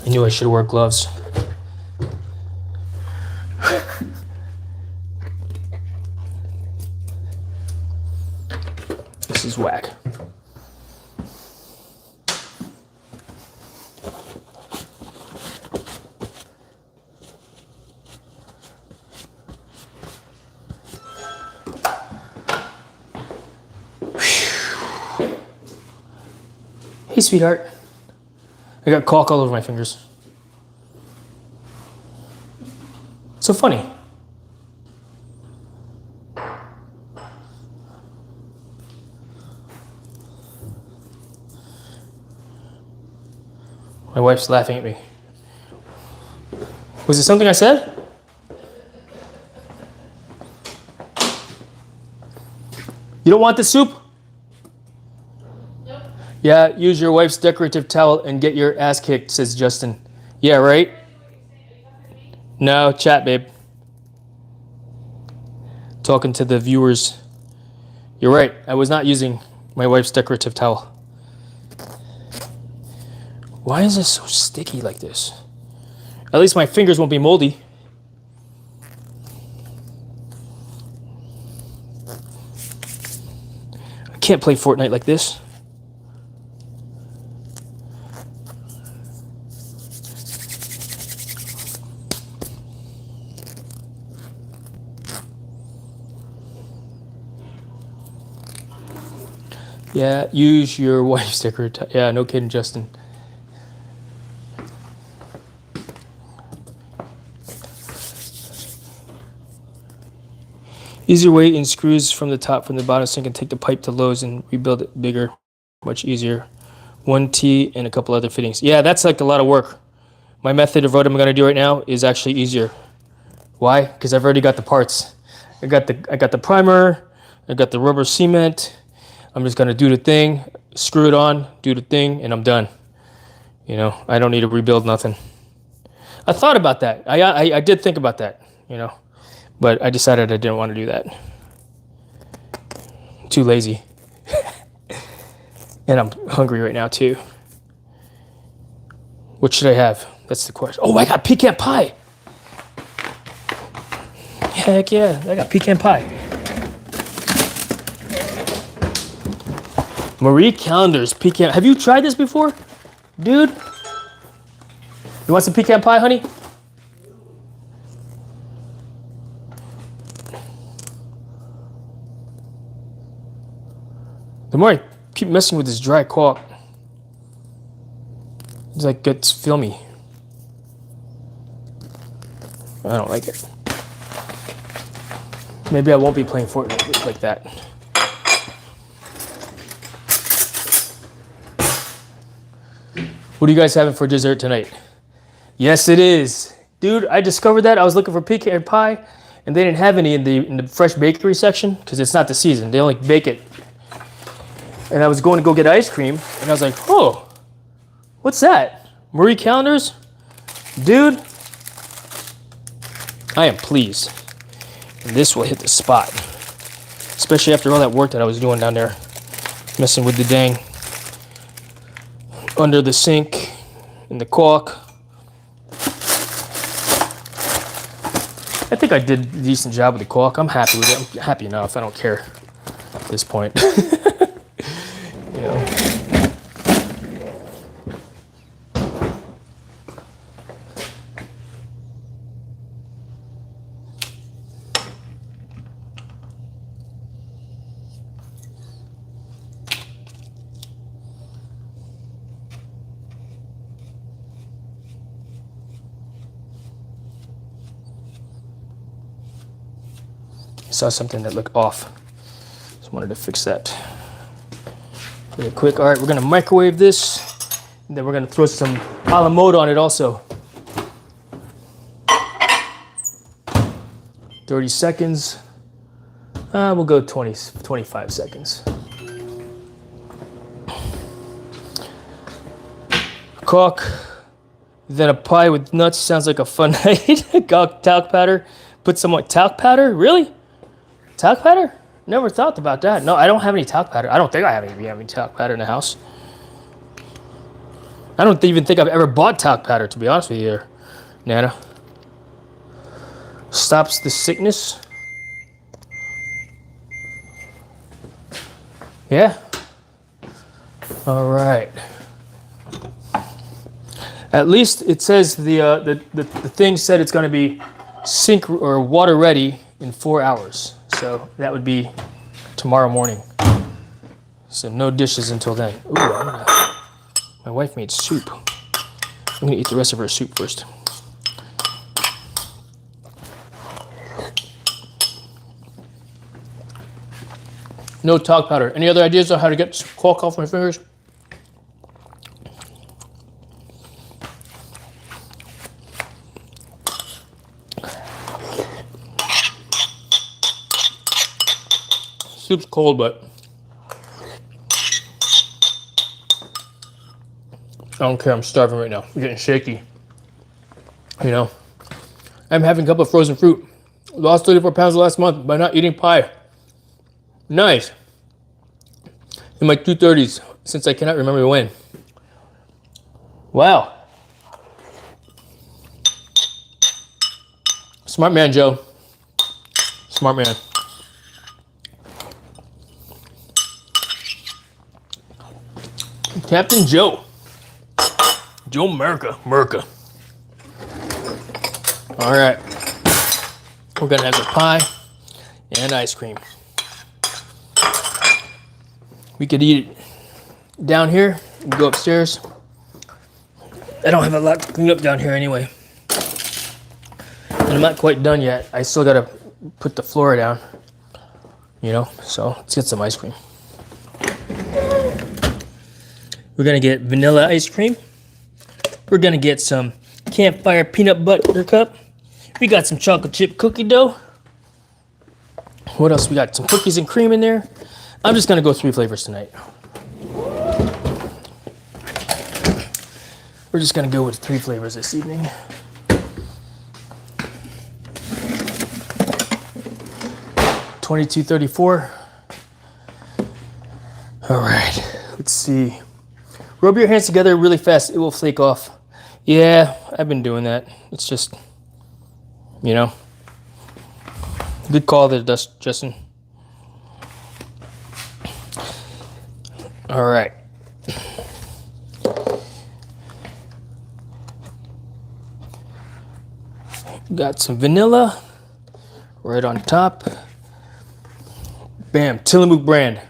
I knew I should wear gloves. This is whack. Hey, sweetheart. I got caulk all over my fingers. So funny. My wife's laughing at me. Was it something I said? You don't want the soup? Yeah, use your wife's decorative towel and get your ass kicked, says Justin. Yeah, right? No, chat, babe. Talking to the viewers. You're right, I was not using my wife's decorative towel. Why is this so sticky like this? At least my fingers won't be moldy. I can't play Fortnite like this. Yeah, use your wife's sticker. Yeah, no kidding, Justin. Easier way in screws from the top, from the bottom sink, and take the pipe to Lowe's and rebuild it bigger. Much easier. 1T and a couple other fittings. Yeah, that's like a lot of work. My method of what I'm going to do right now is actually easier. Why? Because I've already got the parts. I got the primer. I got the rubber cement. I'm just going to do the thing, screw it on, do the thing, and I'm done. I don't need to rebuild nothing. I thought about that. I did think about that, you know, but I decided I didn't want to do that. Too lazy. And I'm hungry right now too. What should I have? That's the question. Oh, I got pecan pie. Heck yeah, I got pecan pie. Marie Callender's pecan. Have you tried this before? Dude? You want some pecan pie, honey? The more I keep messing with this dry caulk, it's like gets filmy. I don't like it. Maybe I won't be playing Fortnite like that. What are you guys having for dessert tonight? Yes, it is. Dude, I discovered that. I was looking for pecan pie, and they didn't have any in the fresh bakery section because it's not the season. They only bake it. And I was going to go get ice cream, and I was like, oh, what's that? Marie Callender's? Dude, I am pleased. And this will hit the spot. Especially after all that work that I was doing down there. Messing with the dang under the sink and the caulk. I think I did a decent job with the caulk. I'm happy with it. I'm happy enough. I don't care at this point. You know. Saw something that looked off. Just wanted to fix that really quick. All right, we're gonna microwave this, and then we're gonna throw some a la mode on it also. 30 seconds. We'll go 25 seconds. Caulk, then a pie with nuts. Sounds like a fun night. Talc powder. Put some what, talc powder? Really? Talc powder? Never thought about that. No, I don't have any talc powder. I don't think I have any talc powder in the house. I don't even think I've ever bought talc powder, to be honest with you, Nana. Stops the sickness. Yeah. All right. At least it says the thing said it's going to be sink or water ready in 4 hours. So that would be tomorrow morning. So no dishes until then. Ooh, my wife made soup. I'm gonna eat the rest of her soup first. No talc powder. Any other ideas on how to get caulk off my fingers? Soup's cold, but I don't care. I'm starving right now. I'm getting shaky. You know, I'm having a cup of frozen fruit. Lost 34 pounds last month by not eating pie. Nice. In my 230s, since I cannot remember when. Wow. Smart man, Joe. Smart man. Captain Joe. Joe Merca. All right. We're gonna have some pie and ice cream. We could eat it down here and go upstairs. I don't have a lot to clean up down here anyway. And I'm not quite done yet. I still gotta put the floor down, you know, so let's get some ice cream. We're gonna get vanilla ice cream. We're gonna get some campfire peanut butter cup. We got some chocolate chip cookie dough. What else? We got some cookies and cream in there. I'm just gonna go 3 flavors tonight. We're just gonna go with 3 flavors this evening. 2234. All right, let's see. Rub your hands together really fast. It will flake off. Yeah, I've been doing that. It's just, you know. Good call there, Justin. All right. Got some vanilla right on top. Bam, Tillamook brand.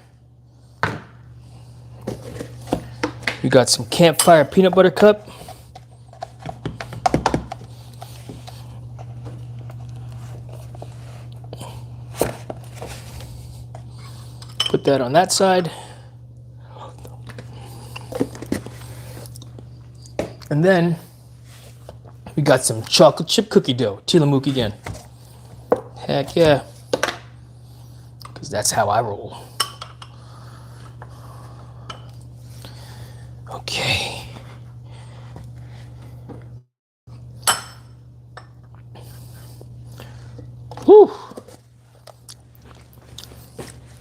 We got some Campfire peanut butter cup. Put that on that side. And then we got some chocolate chip cookie dough, Tillamook again. Heck yeah. Because that's how I roll. Okay. Whew.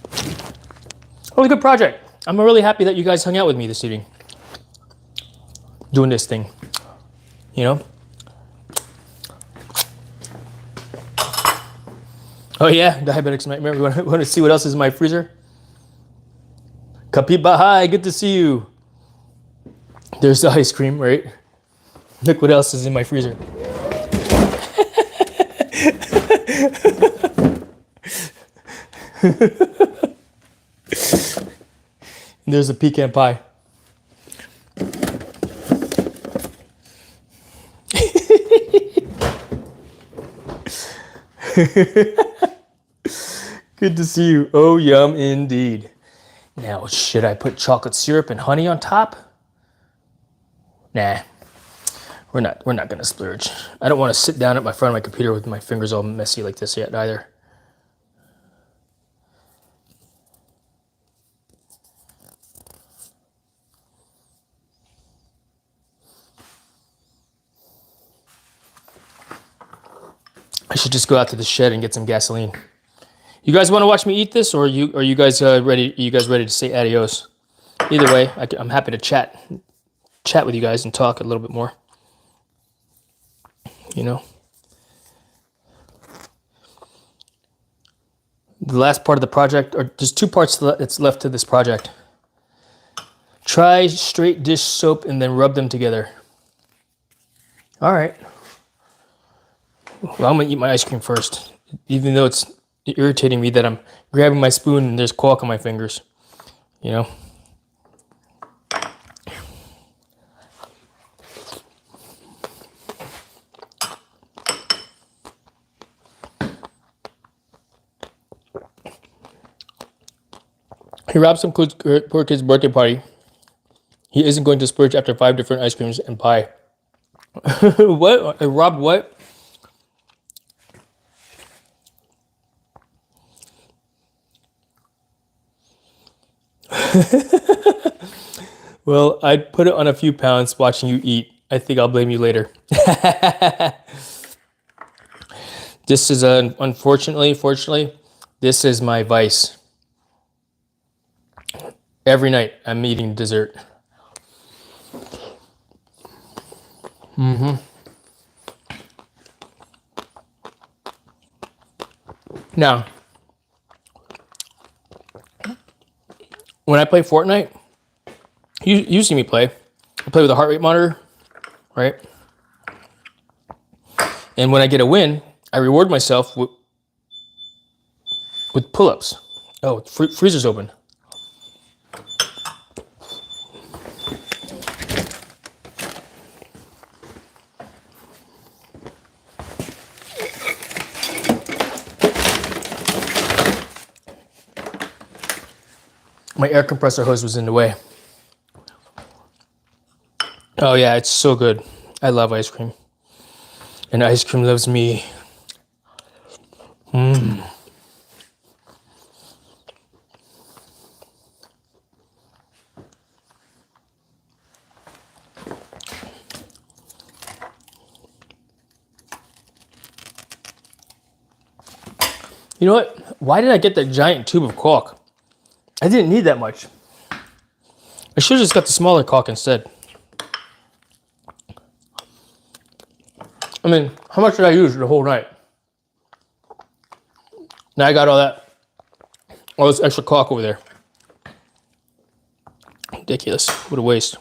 It was a good project. I'm really happy that you guys hung out with me this evening. Doing this thing. You know? Oh yeah, Diabetic's Nightmare. We want to see what else is in my freezer? Kapiba, hi, good to see you. There's the ice cream, right? Look what else is in my freezer. There's a pecan pie. Good to see you. Oh, yum indeed. Now, should I put chocolate syrup and honey on top? Nah, we're not gonna splurge. I don't want to sit down at my front of my computer with my fingers all messy like this yet either. I should just go out to the shed and get some gasoline. You guys want to watch me eat this, or are you guys ready? Are you guys ready to say adios? Either way, I'm happy to chat with you guys and talk a little bit more. You know, the last part of the project, or there's two parts that's left to this project. Try straight dish soap and then rub them together. All right. Well, I'm gonna eat my ice cream first, even though it's irritating me that I'm grabbing my spoon and there's caulk on my fingers. You know. He robbed some poor kid's birthday party. He isn't going to splurge after 5 different ice creams and pie. What? I robbed what? Well, I'd put it on a few pounds watching you eat. I think I'll blame you later. This is fortunately, this is my vice. Every night I'm eating dessert. Now, when I play Fortnite, you see me play. I play with a heart rate monitor, right? And when I get a win, I reward myself with pull-ups. Oh, freezer's open. My air compressor hose was in the way. Oh yeah, it's so good. I love ice cream. And ice cream loves me. You know what? Why did I get that giant tube of caulk? I didn't need that much. I should have just got the smaller caulk instead. I mean, how much did I use the whole night? Now I got all this extra caulk over there. Ridiculous. What a waste.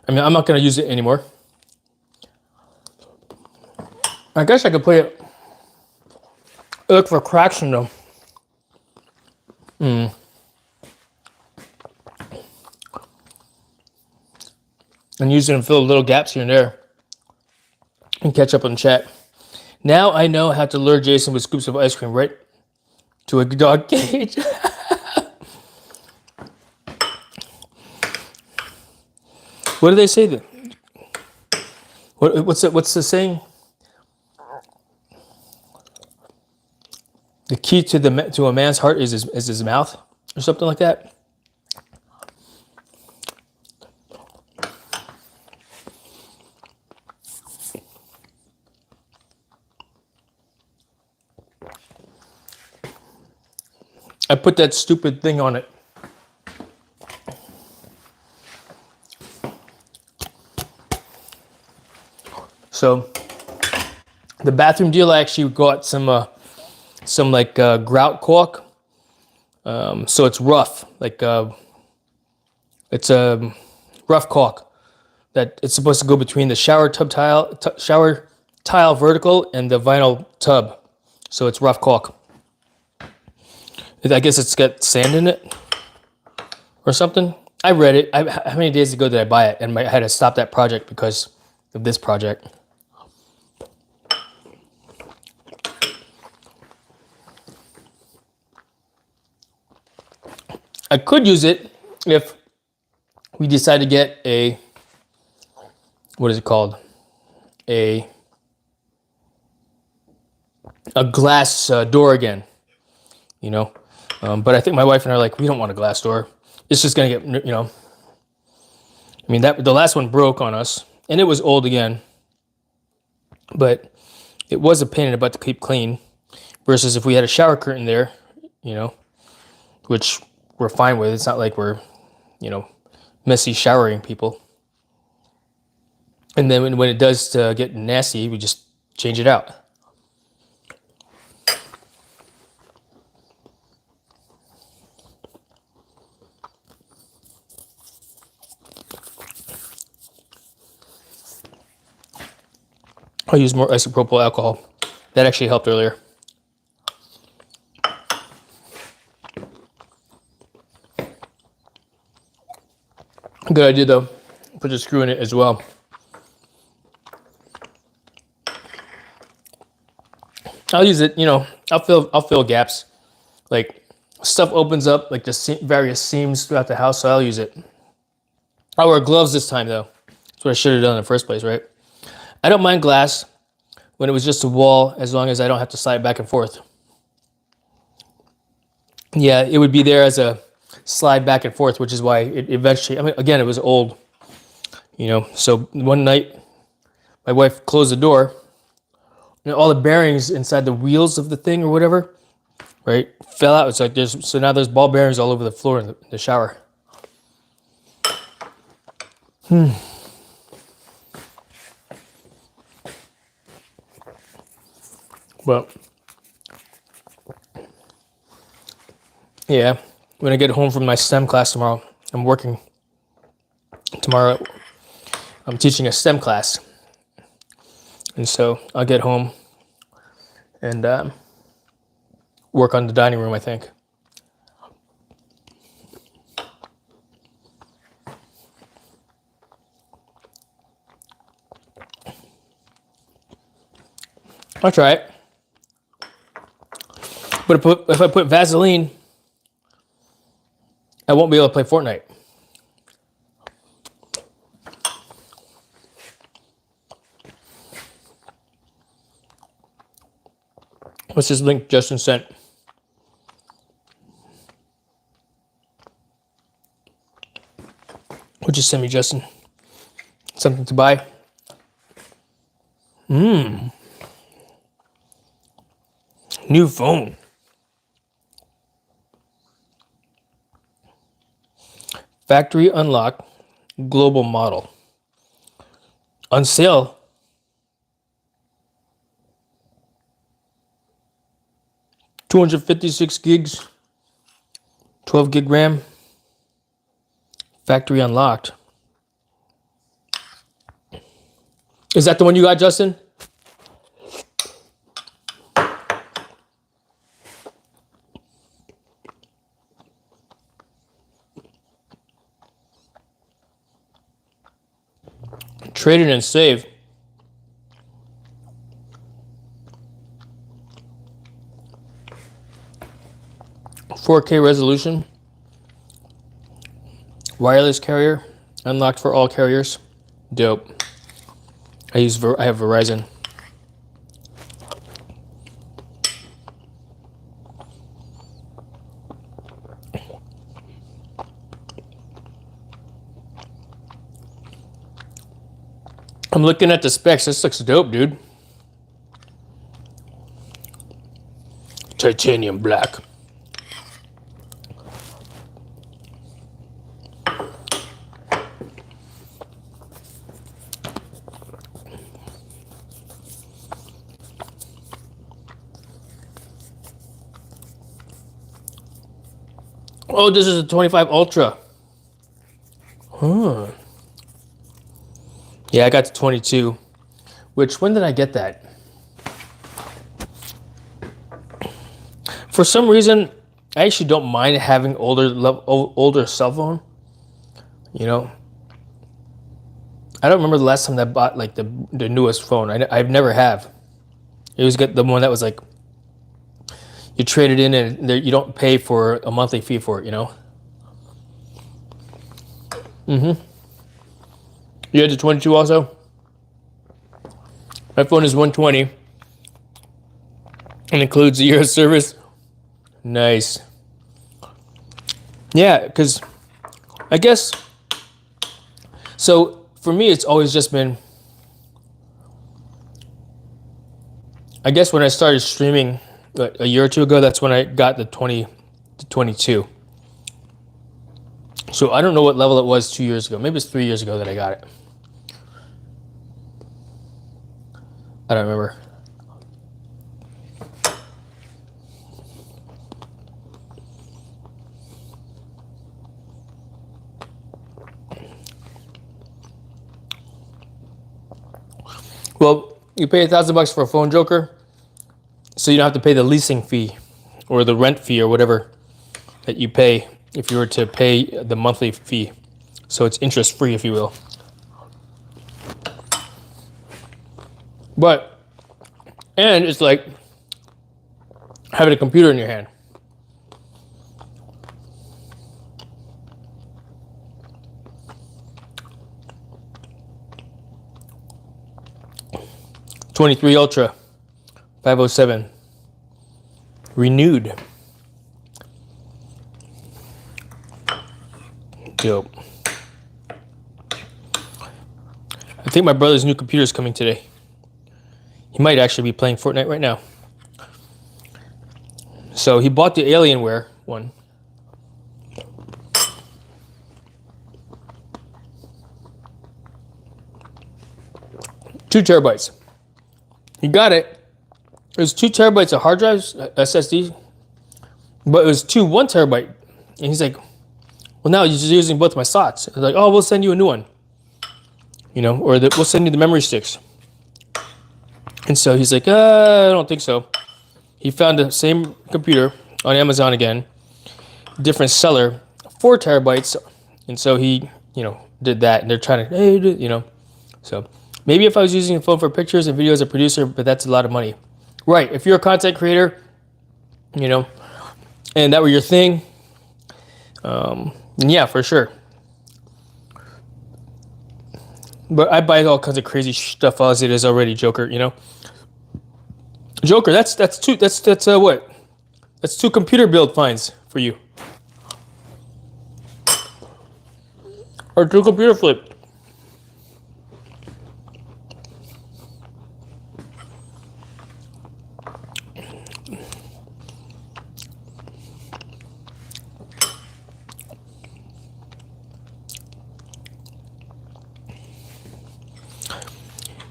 I mean, I'm not going to use it anymore. I guess I could put it. Look for cracks in them. And use it to fill little gaps here and there. And catch up on chat. Now I know how to lure Jason with scoops of ice cream right to a dog cage. What do they say then? What's the saying? The key to a man's heart is his mouth, or something like that. I put that stupid thing on it. So the bathroom deal, I actually got some like grout caulk. So it's rough, like it's a rough caulk that it's supposed to go between the shower tile vertical and the vinyl tub. So it's rough caulk. I guess it's got sand in it or something. I read it. How many days ago did I buy it? And I had to stop that project because of this project. I could use it if we decide to get a, what is it called? A glass door again, you know? But I think my wife and I are like, we don't want a glass door. It's just gonna get, you know. I mean, the last one broke on us, and it was old again. But it was a pain in the butt to keep clean. Versus if we had a shower curtain there, you know, which we're fine with. It's not like we're, you know, messy showering people. And then when it does get nasty, we just change it out. I'll use more isopropyl alcohol. That actually helped earlier. Good idea though. Put the screw in it as well. I'll use it, you know, I'll fill gaps. Like stuff opens up like the various seams throughout the house, so I'll use it. I'll wear gloves this time though. That's what I should have done in the first place, right? I don't mind glass when it was just a wall, as long as I don't have to slide back and forth. Yeah, it would be there as a slide back and forth, which is why it eventually, I mean, again, it was old, you know. So one night, my wife closed the door, and all the bearings inside the wheels of the thing or whatever, right, fell out. It's like so now there's ball bearings all over the floor in the shower. But yeah, when I get home from my STEM class tomorrow, I'm working tomorrow. I'm teaching a STEM class, and so I'll get home and work on the dining room, I think. I'll try it. But if I put Vaseline, I won't be able to play Fortnite. What's this link Justin sent? What'd you send me, Justin? Something to buy? New phone. Factory Unlock Global Model. On sale. $256 gigs. 12 gig RAM. Factory Unlocked. Is that the one you got, Justin? Trade it and save. $4K resolution. Wireless carrier. Unlocked for all carriers. Dope. I have Verizon. I'm looking at the specs. This looks dope, dude. Titanium black. Oh, this is a 25 Ultra. Huh. Yeah, I got the 22. Which, when did I get that? For some reason, I actually don't mind having older cell phone. You know, I don't remember the last time that I bought like the newest phone. I've never have. It was the one that was like you trade it in and you don't pay for a monthly fee for it. You know. You had the 22 also. My phone is 120 and includes a year of service. Nice. Yeah, because I guess so. For me, it's always just been. I guess when I started streaming a year or two ago, that's when I got the 22. So I don't know what level it was 2 years ago. Maybe it's 3 years ago that I got it. I don't remember. Well, you pay $1,000 for a phone, Joker, so you don't have to pay the leasing fee or the rent fee or whatever that you pay if you were to pay the monthly fee. So it's interest free, if you will. And it's like having a computer in your hand. '23 Ultra, 507, renewed. Dope. I think my brother's new computer is coming today. He might actually be playing Fortnite right now. So he bought the Alienware one. Two terabytes. He got it. It was 2 terabytes of hard drives, SSD, but it was 2 1 terabyte. And he's like, well, now you're just using both my slots. I was like, oh, we'll send you a new one. You know, or we'll send you the memory sticks. And so he's like, I don't think so. He found the same computer on Amazon again, different seller, 4 terabytes. And so he, did that. And they're trying to, hey, so maybe if I was using the phone for pictures and videos as a producer, but that's a lot of money. Right. If you're a content creator, and that were your thing, yeah, for sure. But I buy all kinds of crazy stuff as it is already, Joker, Joker, that's what? That's 2 computer build fines for you. Or 2 computer flip.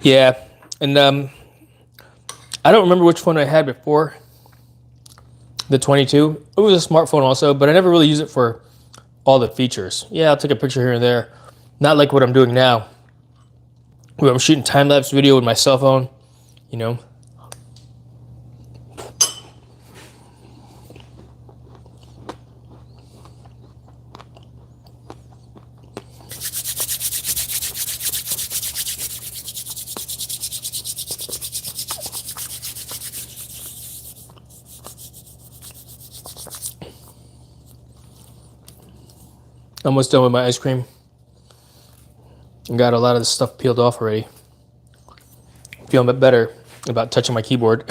Yeah, and I don't remember which phone I had before the 22. It was a smartphone also, but I never really used it for all the features. Yeah, I'll take a picture here and there. Not like what I'm doing now, where I'm shooting time-lapse video with my cell phone, you know. Almost done with my ice cream. Got a lot of the stuff peeled off already. Feeling a bit better about touching my keyboard.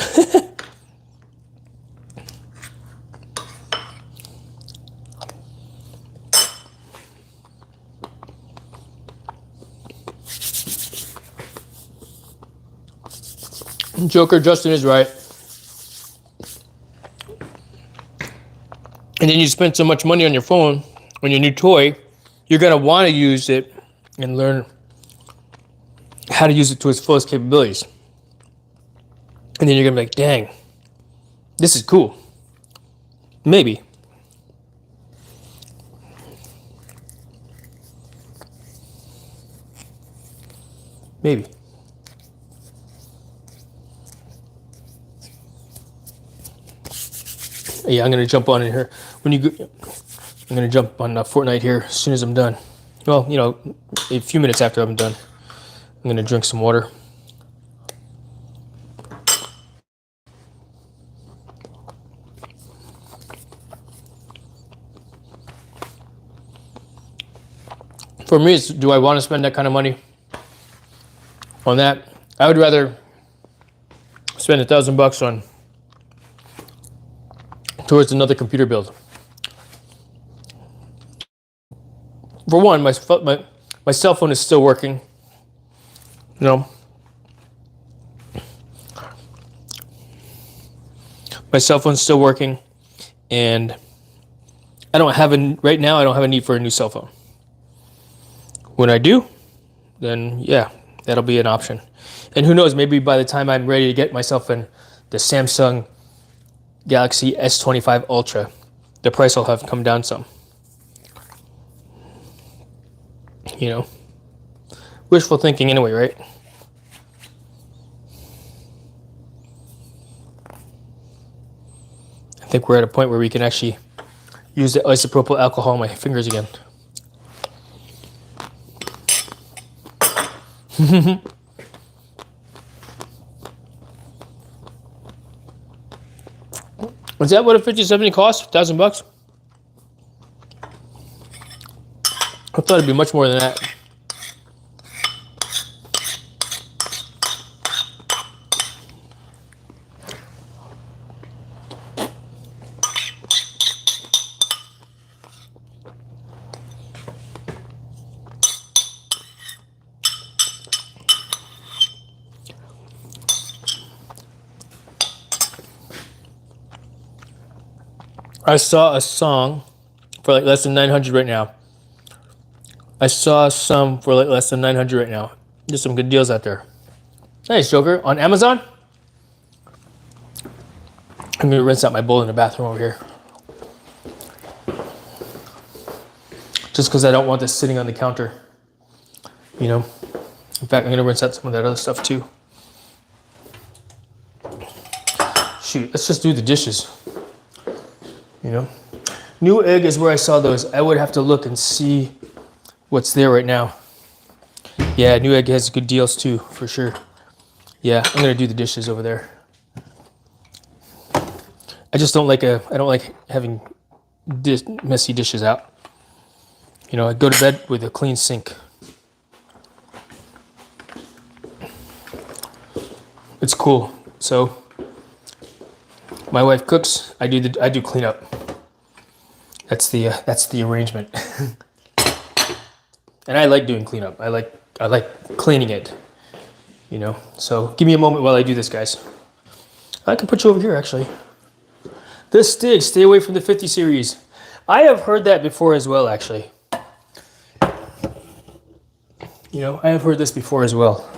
Joker, Justin is right. And then you spend so much money on your phone, on your new toy, you're going to want to use it and learn how to use it to its fullest capabilities. And then you're going to be like, dang, this is cool. Maybe. Maybe. Yeah, I'm going to jump on in here. I'm going to jump on Fortnite here as soon as I'm done. Well, you know, a few minutes after I'm done. I'm going to drink some water. For me, it's, do I want to spend that kind of money on that? I would rather spend $1,000 on towards another computer build. For one, my cell phone is still working. You know, my cell phone's still working, and I don't have right now. I don't have a need for a new cell phone. When I do, then yeah, that'll be an option. And who knows? Maybe by the time I'm ready to get myself the Samsung Galaxy S25 Ultra, the price will have come down some. You know, wishful thinking anyway, right? I think we're at a point where we can actually use the isopropyl alcohol on my fingers again. Is that what a 5070 costs? $1,000? I thought it'd be much more than that. I saw a song for like less than 900 right now. I saw some for like less than 900 right now. There's some good deals out there. Nice, Joker. On Amazon? I'm gonna rinse out my bowl in the bathroom over here. Just because I don't want this sitting on the counter. You know? In fact, I'm gonna rinse out some of that other stuff too. Shoot, let's just do the dishes. You know? Newegg is where I saw those. I would have to look and see what's there right now. Yeah, Newegg has good deals too, for sure. Yeah, I'm gonna do the dishes over there. I just don't like I don't like having messy dishes out. You know, I go to bed with a clean sink. It's cool. So my wife cooks. I do cleanup. That's the arrangement. And I like doing cleanup. I like cleaning it. You know. So give me a moment while I do this, guys. I can put you over here actually. The Stig, stay away from the 50 series. I have heard that before as well, actually. You know, I have heard this before as well.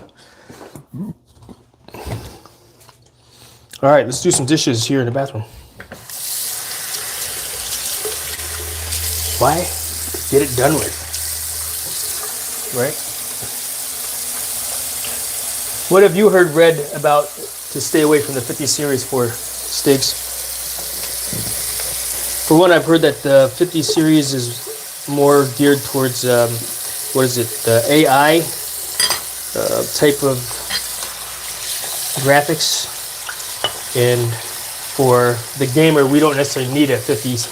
All right, let's do some dishes here in the bathroom. Why? Get it done with. Right? What have you read about to stay away from the 50 series for, Stiggs? For one, I've heard that the 50 series is more geared towards, what is it, the AI type of graphics. And for the gamer, we don't necessarily need a 50 series.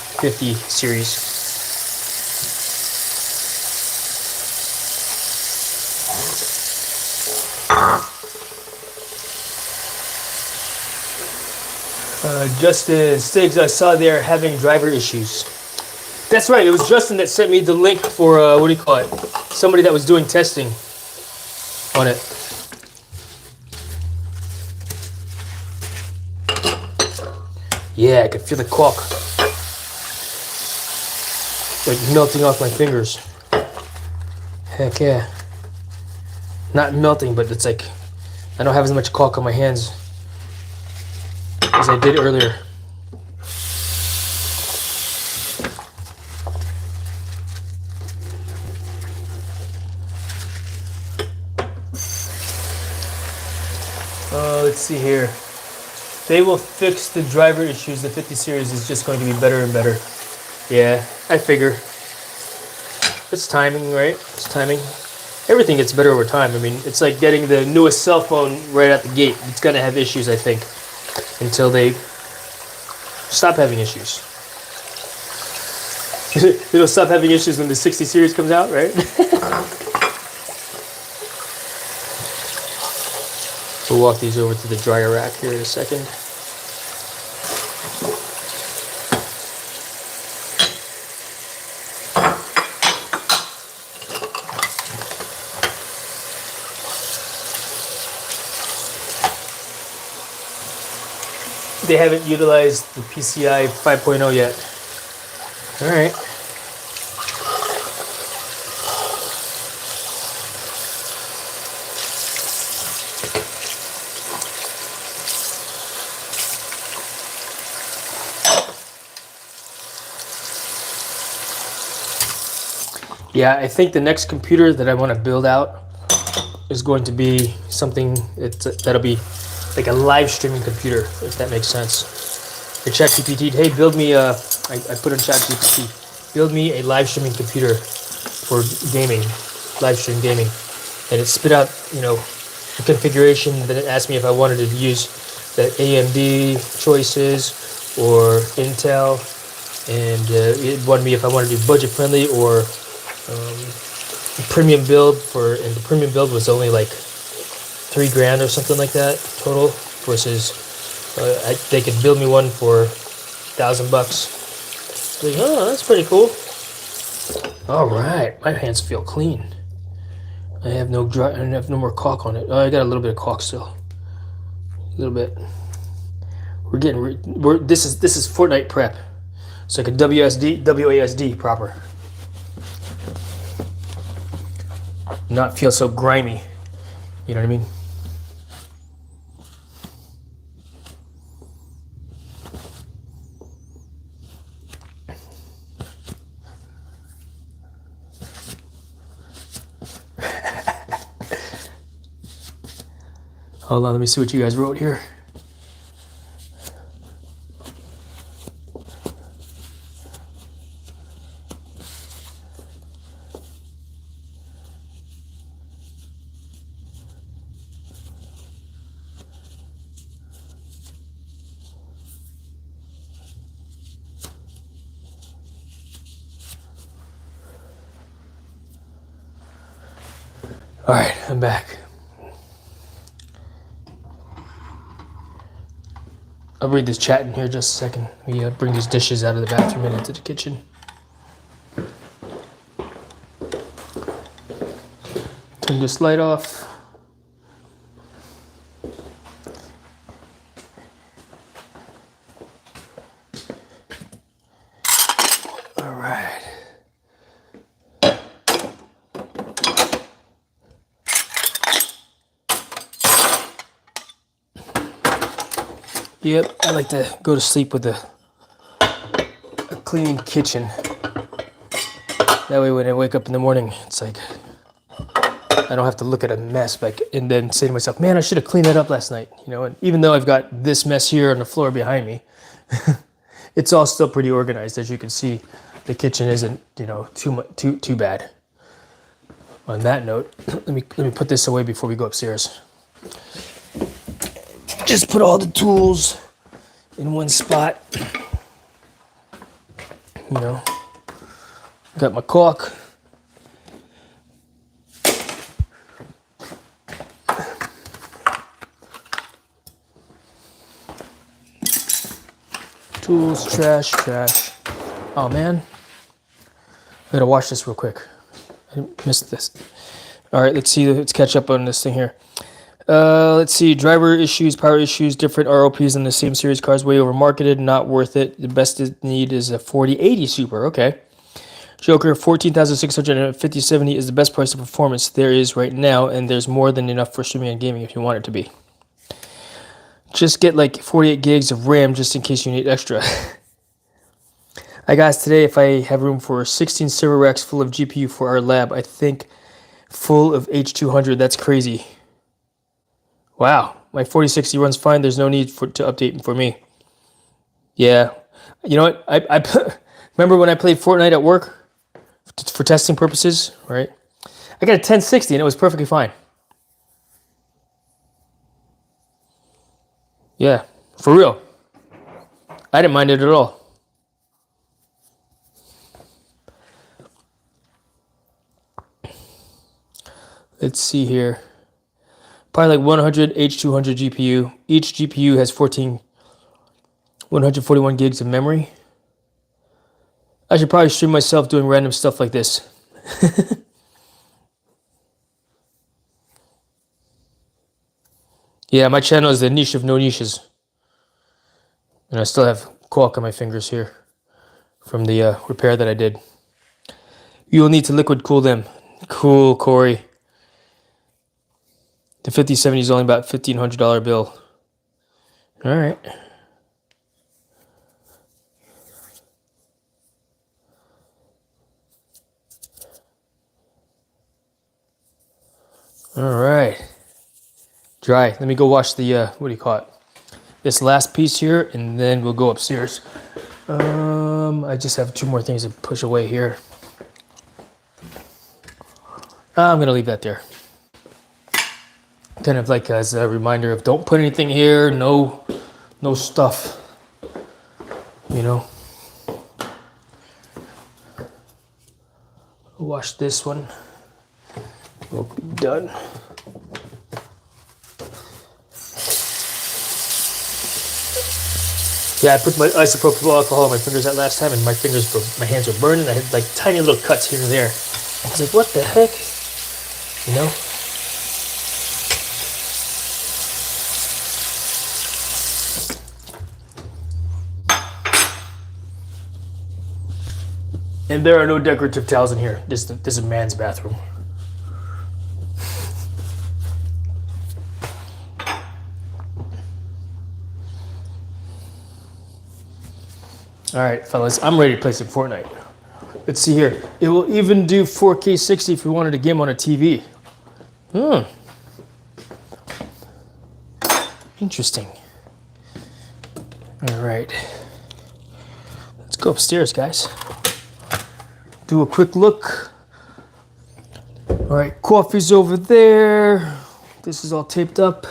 Justin Stiggs, I saw they're having driver issues. That's right, it was Justin that sent me the link for, what do you call it? Somebody that was doing testing on it. Yeah, I could feel the caulk like melting off my fingers. Heck yeah. Not melting, but it's like I don't have as much caulk on my hands as I did earlier. Let's see here. They will fix the driver issues. The 50 series is just going to be better and better. Yeah, I figure. It's timing, right? It's timing. Everything gets better over time. I mean, it's like getting the newest cell phone right out the gate. It's going to have issues, I think, until they stop having issues. It'll stop having issues when the 60 series comes out, right? We'll walk these over to the dryer rack here in a second. They haven't utilized the PCI 5.0 yet. All right. Yeah, I think the next computer that I want to build out is going to be something that'll be like a live streaming computer, if that makes sense. The ChatGPT, hey, build me a, I put in ChatGPT, build me a live streaming computer for gaming, live stream gaming. And it spit out, you know, the configuration. Then it asked me if I wanted to use the AMD choices or Intel. And it wanted me if I wanted to do budget friendly or premium build and the premium build was only like $3,000 or something like that total, versus they could build me one for $1,000. Like, oh, that's pretty cool. All right, my hands feel clean. I have no more caulk on it. Oh, I got a little bit of caulk still. A little bit. This is Fortnite prep. It's like a WASD proper. Not feel so grimy. You know what I mean? Hold on, let me see what you guys wrote here. All right, I'm back. I'll read this chat in here just a second. We bring these dishes out of the bathroom and into the kitchen. Turn this light off. All right. Yep, I like to go to sleep with a clean kitchen. That way when I wake up in the morning, it's like I don't have to look at a mess and then say to myself, man, I should have cleaned that up last night. You know, and even though I've got this mess here on the floor behind me, it's all still pretty organized. As you can see, the kitchen isn't, you know, too bad. On that note, let me put this away before we go upstairs. Just put all the tools in one spot. You know, got my caulk. Tools, trash. Oh man, I gotta wash this real quick. I missed this. All right, let's see. Let's catch up on this thing here. Let's see. Driver issues, power issues, different ROPs in the same series cars, way over marketed, not worth it. The best need is a 4080 Super. Okay. Joker 14,650/70 is the best price of performance there is right now, and there's more than enough for streaming and gaming if you want it to be. Just get like 48 gigs of RAM just in case you need extra. I asked today if I have room for 16 server racks full of GPU for our lab. I think full of H200. That's crazy. Wow, my 4060 runs fine. There's no need to update for me. Yeah, you know what? I remember when I played Fortnite at work for testing purposes, right? I got a 1060 and it was perfectly fine. Yeah, for real. I didn't mind it at all. Let's see here. Probably like 100 H200 GPU. Each GPU has 141 gigs of memory. I should probably stream myself doing random stuff like this. Yeah, my channel is the niche of no niches. And I still have caulk on my fingers here from the repair that I did. You'll need to liquid cool them. Cool, Corey. The 5070 is only about $1,500 bill. All right. All right. Dry. Let me go wash the, what do you call it? This last piece here, and then we'll go upstairs. I just have 2 more things to push away here. I'm going to leave that there. Kind of like as a reminder of don't put anything here, no stuff, you know. Wash this one. We'll be done. Yeah, I put my isopropyl alcohol on my fingers that last time, and my hands were burning. I had like tiny little cuts here and there. I was like, what the heck? You know? And there are no decorative towels in here. This is a man's bathroom. All right, fellas, I'm ready to play some Fortnite. Let's see here. It will even do 4K 60 if we wanted a game on a TV. Interesting. All right. Let's go upstairs, guys. Do a quick look. All right, coffee's over there. This is all taped up.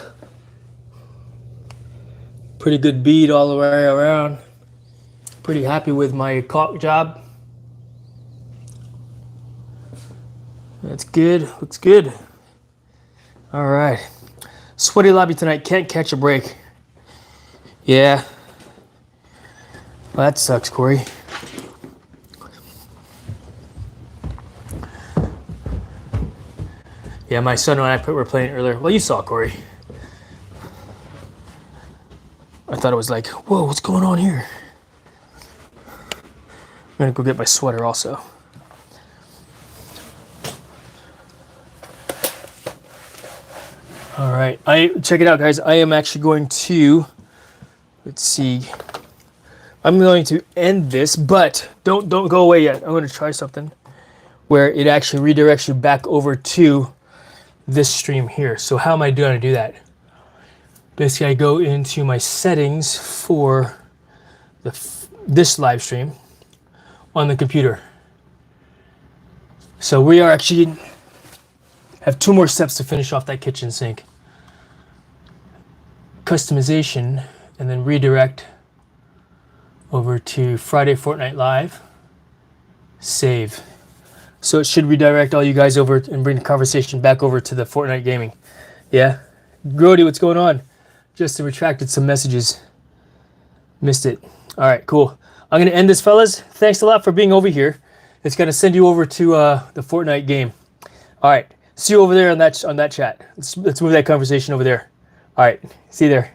Pretty good bead all the way around. Pretty happy with my caulk job. That's good, looks good. All right. Sweaty lobby tonight, can't catch a break. Yeah. Well, that sucks, Corey. Yeah, my son and I were playing earlier. Well, you saw, Corey. I thought it was like, whoa, what's going on here? I'm gonna go get my sweater also. All right, check it out, guys. I am actually going to Let's see. I'm going to end this, but don't go away yet. I'm going to try something where it actually redirects you back over to this stream here. So how am I going to do that? Basically, I go into my settings for this live stream on the computer. So we are actually have 2 more steps to finish off that kitchen sink. Customization, and then redirect over to Friday Fortnite Live. Save. So it should redirect all you guys over and bring the conversation back over to the Fortnite gaming. Yeah? Grody, what's going on? Just retracted some messages. Missed it. All right, cool. I'm going to end this, fellas. Thanks a lot for being over here. It's going to send you over to the Fortnite game. All right. See you over there on that chat. Let's move that conversation over there. All right. See you there.